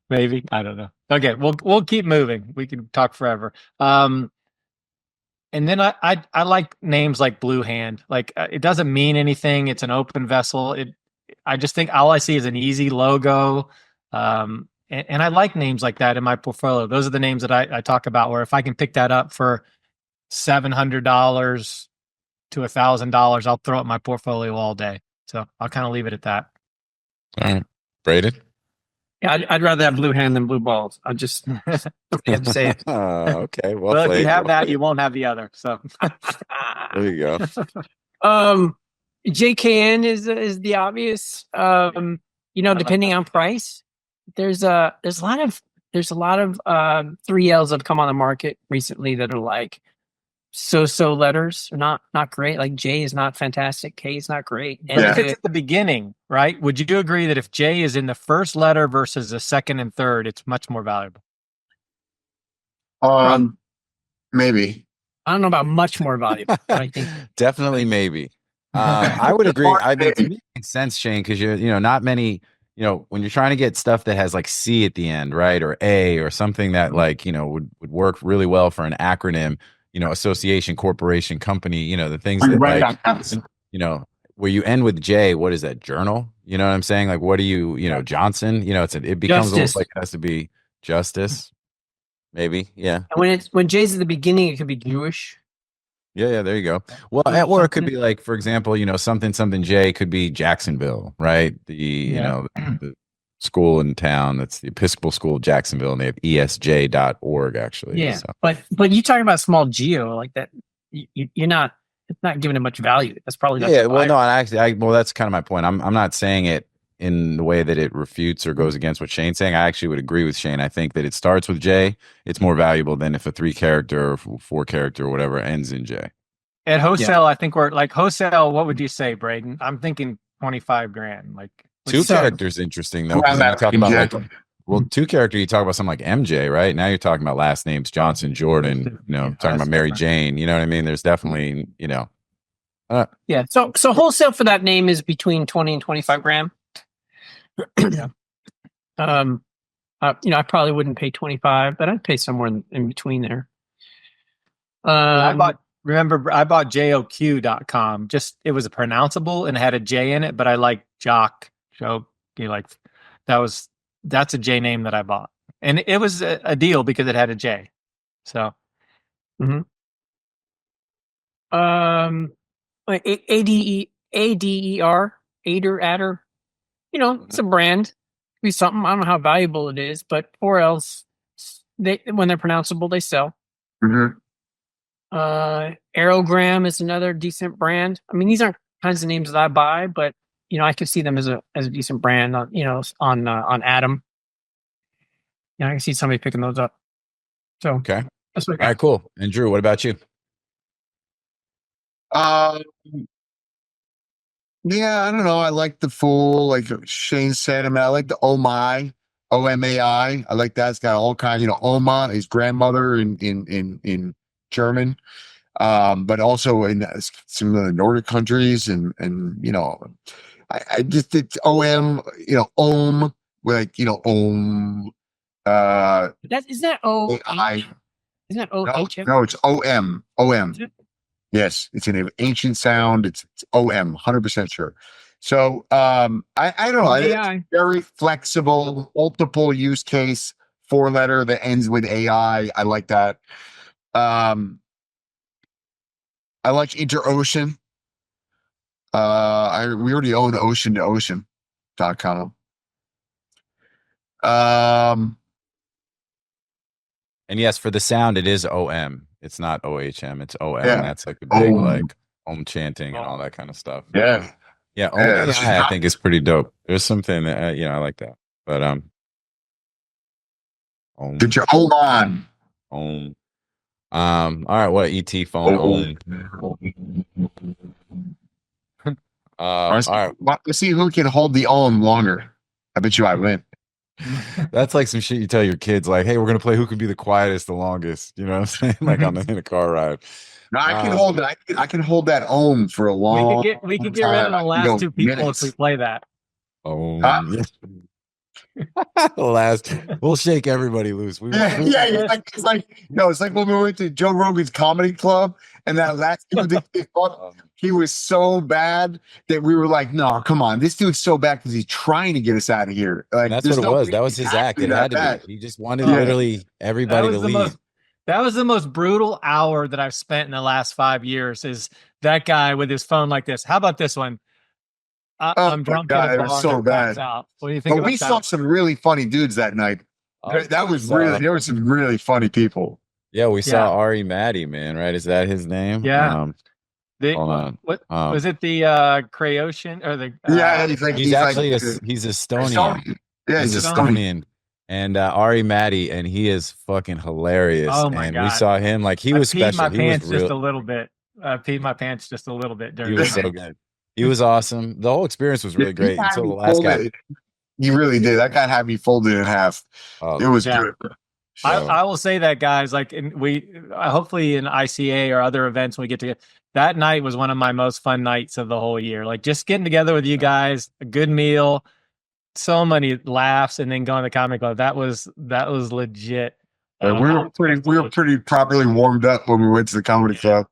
Maybe, I don't know. Okay, we'll keep moving. We can talk forever. And then I like names like Blue Hand. Like it doesn't mean anything. It's an open vessel. I just think all I see is an easy logo. And I like names like that in my portfolio. Those are the names that I talk about. Where if I can pick that up for $700 to $1,000, I'll throw it in my portfolio all day. So I'll kind of leave it at that. All right, Braden. Yeah, I'd rather have blue hand than blue balls. I just have to say it. Okay, well if played. you have that, you won't have the other. So there you go. JKN is the obvious. Depending on price, there's a lot of 3Ls have come on the market recently that are like so letters are not great. Like J is not fantastic, K is not great. And if it's at the beginning, right? Would you agree that if J is in the first letter versus the second and third, it's much more valuable? Maybe. I don't know about much more valuable, but I think definitely maybe. I would agree. I mean, to me, it makes sense, Shane, because you're not many. When you're trying to get stuff that has like C at the end, right, or A, or something that like would work really well for an acronym. Association, corporation, company, the things that like, where you end with J, what is that, journal? You know what I'm saying? Like, what do you, Johnson, it becomes almost like it has to be justice, maybe. Yeah. And when J's at the beginning, it could be Jewish. Yeah, there you go. Well, or it could be like, for example, something J could be Jacksonville, right? The school in town, that's the Episcopal School of Jacksonville, and they have esj.org actually. Yeah, so. but you talking about small geo like that, you're not, it's not giving it much value. That's probably not. Well, no, well, that's kind of my point. I'm not saying it in the way that it refutes or goes against what Shane's saying. I actually would agree with Shane. I think that it starts with J. It's more valuable than if a 3-character or 4-character or whatever ends in J. At wholesale, I think we're like wholesale. What would you say, Braden? I'm thinking $25,000. Like 2 characters, interesting though. You talk about 2-character. You talk about something like MJ, right? Now you're talking about last names Johnson, Jordan. Talking about Mary Jane. You know what I mean? There's definitely, yeah. So wholesale for that name is between 20 and 25 grand. Yeah. I probably wouldn't pay 25, but I'd pay somewhere in between there. I bought JOQ.com. Just it was pronounceable and it had a J in it, but I like Jock. That's a J name that I bought, and it was a deal because it had a J. So, Adder. It's a brand. It could be something. I don't know how valuable it is, but 4Ls, when they're pronounceable, they sell. Aerogram is another decent brand. I mean, these aren't kinds of names that I buy, but I could see them as a decent brand on Adam. I can see somebody picking those up. So okay, that's what all right, cool. And Drew, what about you? Yeah, I don't know. I like the Fool, like Shane said. I mean, I like the OMAI, OMAI. I like that. It's got all kinds. Oma, his grandmother in German, but also in some of the Nordic countries, and I just it's OM, Ohm, like Ohm. Isn't that O? Isn't that O? No, it's OM. OM. Yes, it's an ancient sound. It's OM, 100% sure. So I don't know. It's very flexible, multiple use case, 4-letter that ends with AI. I like that. I like InterOcean. We already own ocean2ocean.com. And yes, for the sound, it is OM. It's not OHM. It's OM. Yeah. That's like the big like Om chanting and all that kind of stuff. Yeah. Yeah. I think is pretty dope. There's something that, I like that. But get your Om on. Om. All right. What ET phone? All right. Let's see who can hold the ohm longer. I bet you I win. That's like some shit you tell your kids, like, hey, we're gonna play who can be the quietest the longest. You know what I'm saying? Like in a car ride. No, I can hold it. I can hold that ohm for a long. We could get rid of the last two people minutes. if we play that. Oh, Huh? the last. We'll shake everybody loose. It's like when we went to Joe Rogan's comedy club, and that last dude he was so bad that we were like, no, come on, this dude's so bad because he's trying to get us out of here. Like, and that's what it was. That was his act. It had to be. He just wanted literally everybody to leave. That was the most brutal hour that I've spent in the last 5 years. Is that guy with his phone like this? How about this one? I'm drunk. It was so bad. Out. What do you think? But we saw some really funny dudes that night. That was really. There were some really funny people. Yeah, we saw Ari Matty, man. Right? Is that his name? Yeah. Hold on. What was it? The Croatian or the? He's Estonian. Yeah, he's Estonian. And Ari Matty, and he is fucking hilarious. Oh my God. We saw him like he was special. I peed my pants just a little bit. I peed my pants just a little bit during. He was so good. He was awesome. The whole experience was really great until the last guy. He really did. That guy had me folded in half. It was good. So. I will say that, guys. Like, hopefully in ICA or other events when we get together. That night was one of my most fun nights of the whole year. Like, just getting together with you guys, a good meal, so many laughs, and then going to the comic club. That was legit. We were pretty properly warmed up when we went to the comedy club.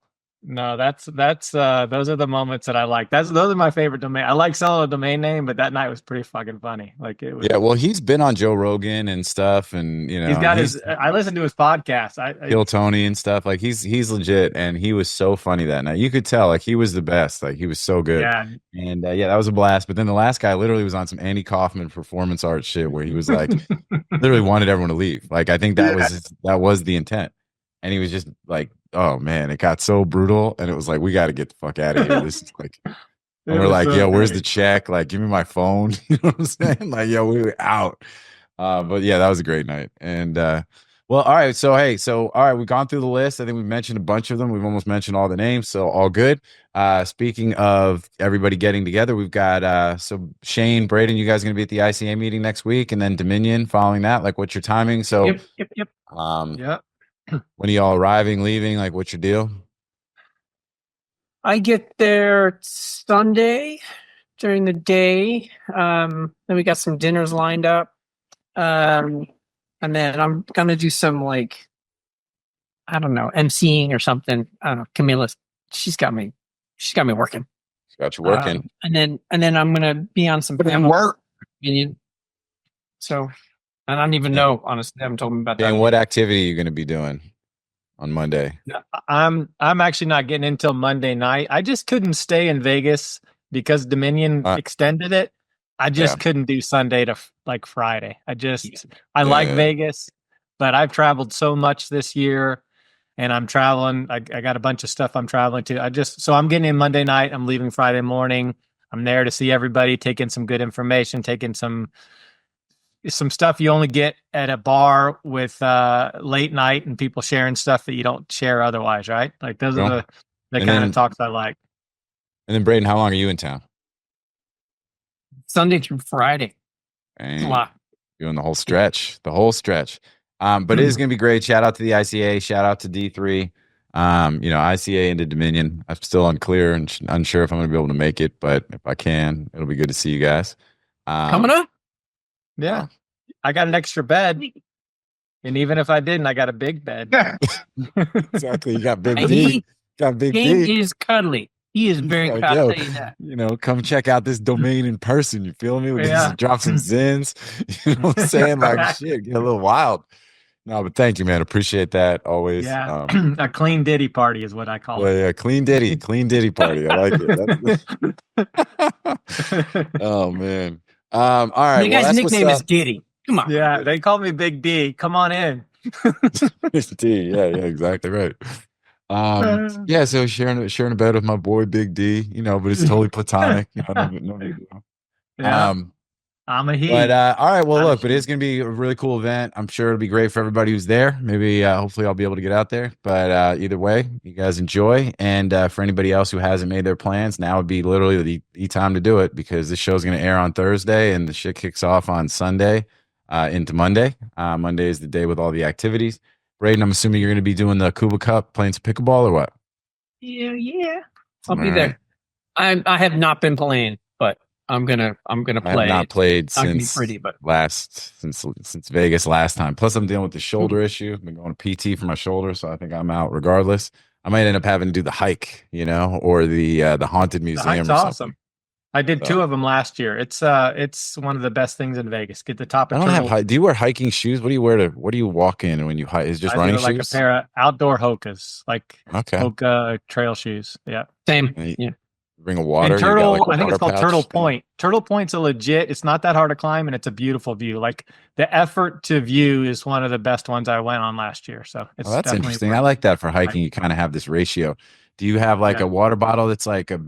No, that's those are the moments that I like. Those are my favorite domain. I like selling a domain name, but that night was pretty fucking funny. Like it was. Yeah, well, he's been on Joe Rogan and stuff, and you know, he's got I listened to his podcast. Kill Tony and stuff. Like he's legit, and he was so funny that night. You could tell, like he was the best. Like he was so good. Yeah, and that was a blast. But then the last guy literally was on some Andy Kaufman performance art shit, where he was like, literally wanted everyone to leave. Like I think that was the intent, and he was just like. Oh man, it got so brutal, and it was like we got to get the fuck out of here. This is like, and we're like, yo, where's the check? Like, give me my phone. You know what I'm saying? Like, yo, we were out. But yeah, that was a great night. And well, all right. So all right, we've gone through the list. I think we've mentioned a bunch of them. We've almost mentioned all the names, so all good. Speaking of everybody getting together, we've got so Shane, Braden, you guys are gonna be at the ICA meeting next week, and then Dominion following that. Like, what's your timing? So, yep. Yeah. When are y'all arriving, leaving? Like, what's your deal? I get there Sunday during the day. Then we got some dinners lined up. And then I'm gonna do some like I don't know, emceeing or something. I don't know. Camilla, she's got me working. She's got you working. And then I'm gonna be on some work. So I don't even know, honestly. I haven't told me about that. And what activity are you going to be doing on Monday? I'm actually not getting until Monday night. I just couldn't stay in Vegas because Dominion extended it. I just couldn't do Sunday to like Friday. I like Vegas, but I've traveled so much this year and I'm traveling. I got a bunch of stuff I'm traveling to. So I'm getting in Monday night. I'm leaving Friday morning. I'm there to see everybody, taking some good information, taking some stuff you only get at a bar with late night and people sharing stuff that you don't share otherwise, right? Like those are the kind of talks I like. And then Braden, how long are you in town? Sunday through Friday. Dang, doing the whole stretch. But it is going to be great. Shout out to the ICA. Shout out to D3. ICA into Dominion. I'm still unclear and unsure if I'm going to be able to make it, but if I can, it'll be good to see you guys. Coming up? Yeah. I got an extra bed. And even if I didn't, I got a big bed. Exactly. You got Big D. He is cuddly. He is very cuddly. Come check out this domain in person. You feel me? We just drop some zins. You know what I'm saying? Like, shit, get a little wild. No, but thank you, man. Appreciate that always. Yeah. A clean ditty party is what I call it. Yeah, clean ditty party. I like it. Oh, man. All right. The guy's nickname is Diddy. Come on. Yeah, they call me Big D. Come on in. Mr. D. Yeah, exactly right. So sharing a bed with my boy Big D, but it's totally platonic. No big deal. Yeah. I'm a he. But all right, well, Not a look, but she. it's going to be a really cool event. I'm sure it'll be great for everybody who's there. Maybe, hopefully, I'll be able to get out there. But either way, you guys enjoy. And for anybody else who hasn't made their plans, now would be literally the time to do it because this show's going to air on Thursday and the shit kicks off on Sunday into Monday. Monday is the day with all the activities. Braden, I'm assuming you're going to be doing the Cuba Cup, playing some pickleball or what? Yeah. I'll be All there. I have not been playing, but I'm gonna play. I have not played It's not gonna be since pretty, but since Vegas last time. Plus, I'm dealing with the shoulder issue. I've been going to PT for my shoulder, so I think I'm out regardless. I might end up having to do the hike, or the haunted The museum. hike's or something. awesome. I did So- 2 of them last year. It's one of the best things in Vegas. Get the top I of don't have. Turtle. Do you wear hiking shoes? What do you wear to? What do you walk in when you hike? Is it just I running do like shoes? a pair of outdoor Hokas, like Okay. Hoka trail shoes. Yeah. same. And you Yeah. bring a water. And you got, Turtle, like, a I think it's water called Turtle pouch? Point. Turtle Point's a legit. It's not that hard to climb, and it's a beautiful view. Like the effort to view is one of the best ones I went on last year. So it's Oh, that's definitely interesting. worth I it. like that for hiking. You kind of have this ratio. Do you have like Yeah. a water bottle that's like a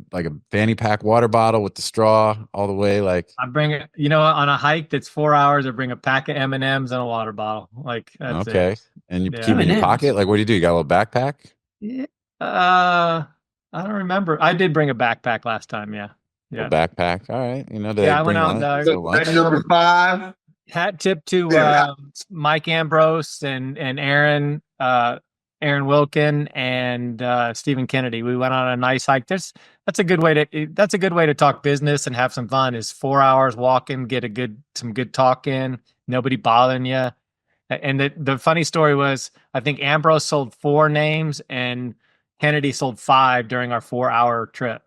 fanny pack water bottle with the straw all the way? Like, I bring it. On a hike that's 4 hours, I bring a pack of M&Ms and a water bottle. Like that's okay. it. And you Yeah. keep it in your M&Ms. pocket? Like, what do? You got a little backpack? Yeah. I don't remember. I did bring a backpack last time. Yeah. Yeah. A backpack. All right. Do they Yeah, I went bring out and, lunch? So lunch? That's number 5. Hat tip to Yeah. Mike Ambrose and Aaron Wilkin and Stephen Kennedy. We went on a nice hike. That's a good way to talk business and have some fun. Is 4 hours walking, get some good talk in, nobody bothering you. And the funny story was, I think Ambrose sold 4 names and Kennedy sold 5 during our 4-hour trip.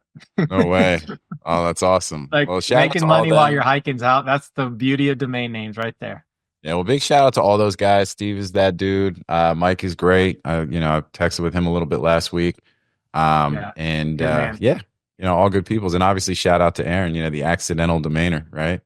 No way. Oh, that's awesome. Like Well, shout out making to all money while them. you're hiking's out. That's the beauty of domain names right there. Yeah, well, big shout out to all those guys. Steve is that dude. Mike is great. I texted with him a little bit last week. Yeah, And good man. yeah, all good peoples. And obviously shout out to Aaron, the accidental domainer, right?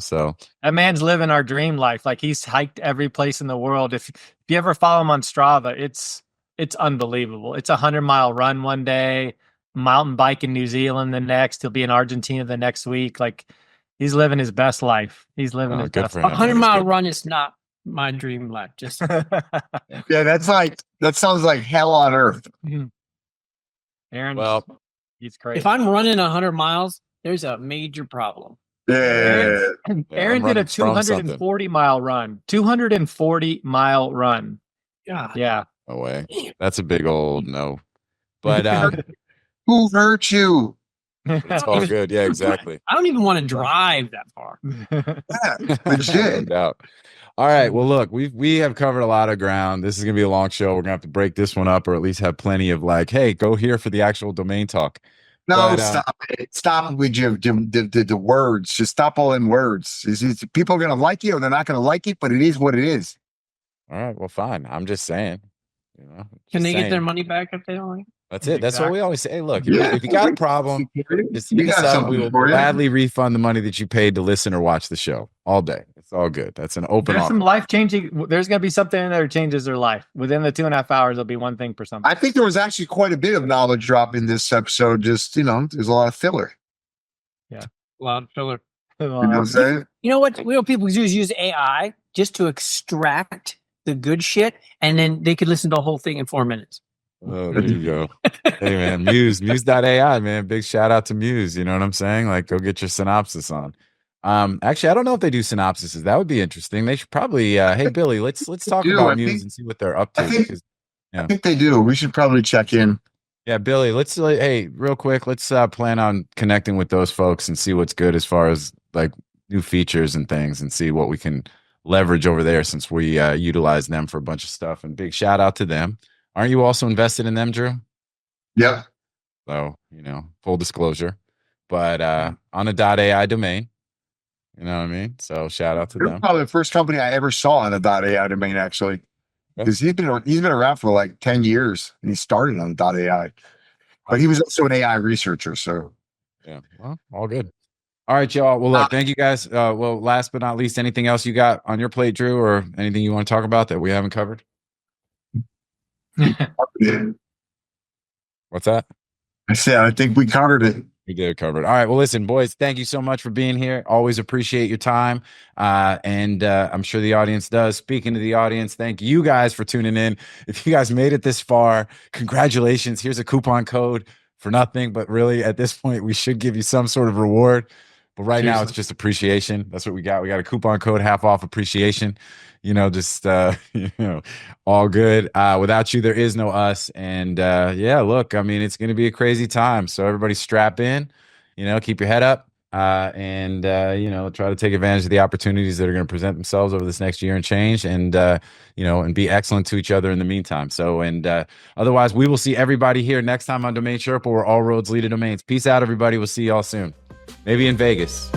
So That man's living our dream life. Like he's hiked every place in the world. If you ever follow him on Strava, it's unbelievable. It's a 100-mile run one day, mountain bike in New Zealand the next. He'll be in Argentina the next week. Like he's living his best life. He's living his good best for life. him. 100-mile run is not my dream life. Just Yeah, that sounds like hell on earth. Aaron, well, he's crazy. if I'm running 100 miles, there's a major problem. Yeah. Aaron I'm did a running from something. 240-mile run. 240-mile run. God. Yeah. no way. That's a big old no. But Who hurt you? it's all good. Yeah, exactly. I don't even want to drive that far. Yeah, legit. No doubt. All right. Well, look, we have covered a lot of ground. This is gonna be a long show. We're gonna have to break this one up, or at least have plenty of like, hey, go here for the actual domain talk. No, But, stop it. Stop with the words. Just stop all in words. People are going to like you or they're not going to like it, but it is what it is. All right. Well, fine. I'm just saying. Can just they get their saying. money back if they don't like it? That's it. That's what we always say. Hey, look, Yeah. if you got a problem, just hit We us got up. something We will for you. gladly refund the money that you paid to listen or watch the show all day. It's all good. That's an open There's offer. some life-changing. There's going to be something in there that changes their life. Within the 2.5 hours, there'll be one thing for something. I think there was actually quite a bit of knowledge drop in this episode. Just, there's a lot of filler. Loud filler. You know what I'm saying? You know what? People do is use AI just to extract the good shit, and then they could listen to the whole thing in 4 minutes. Oh, there you go. Hey, man, Muse.ai, man. Big shout out to Muse. You know what I'm saying? Like, go get your synopsis on. Actually, I don't know if they do synopsises. That would be interesting. They should probably, hey, Billy, let's talk do, about I Muse think- and see what they're up to. I think- 'cause- I think they do. We should probably check in. yeah, Billy, hey, real quick, let's plan on connecting with those folks and see what's good as far as like new features and things and see what we can leverage over there since we utilize them for a bunch of stuff. And big shout out to them. Aren't you also invested in them, Drew? Yep. So, full disclosure, but on a .ai domain, you know what I mean? So shout out to They're them. probably the first company I ever saw on a .ai domain, actually. Because he's been around for like 10 years and he started on .ai. But he was also an AI researcher, so. Yeah, well, all good. All right, y'all. Well, look, thank you guys. Well, last but not least, anything else you got on your plate, Drew, or anything you want to talk about that we haven't covered? What's that? I said, I think we covered it. We did it covered. All right. Well, listen, boys, thank you so much for being here. Always appreciate your time. And I'm sure the audience does. Speaking to the audience, thank you guys for tuning in. If you guys made it this far, congratulations. Here's a coupon code for nothing. But really, at this point, we should give you some sort of reward. But right now, it's just appreciation. That's what we got. We got a coupon code, half off appreciation. Just all good. Without you, there is no us. And yeah, look, I mean, it's going to be a crazy time. So everybody strap in, keep your head up, and try to take advantage of the opportunities that are going to present themselves over this next year and change, and and be excellent to each other in the meantime. So, and otherwise, we will see everybody here next time on Domain Sherpa, where all roads lead to domains. Peace out, everybody. We'll see y'all soon. Maybe in Vegas.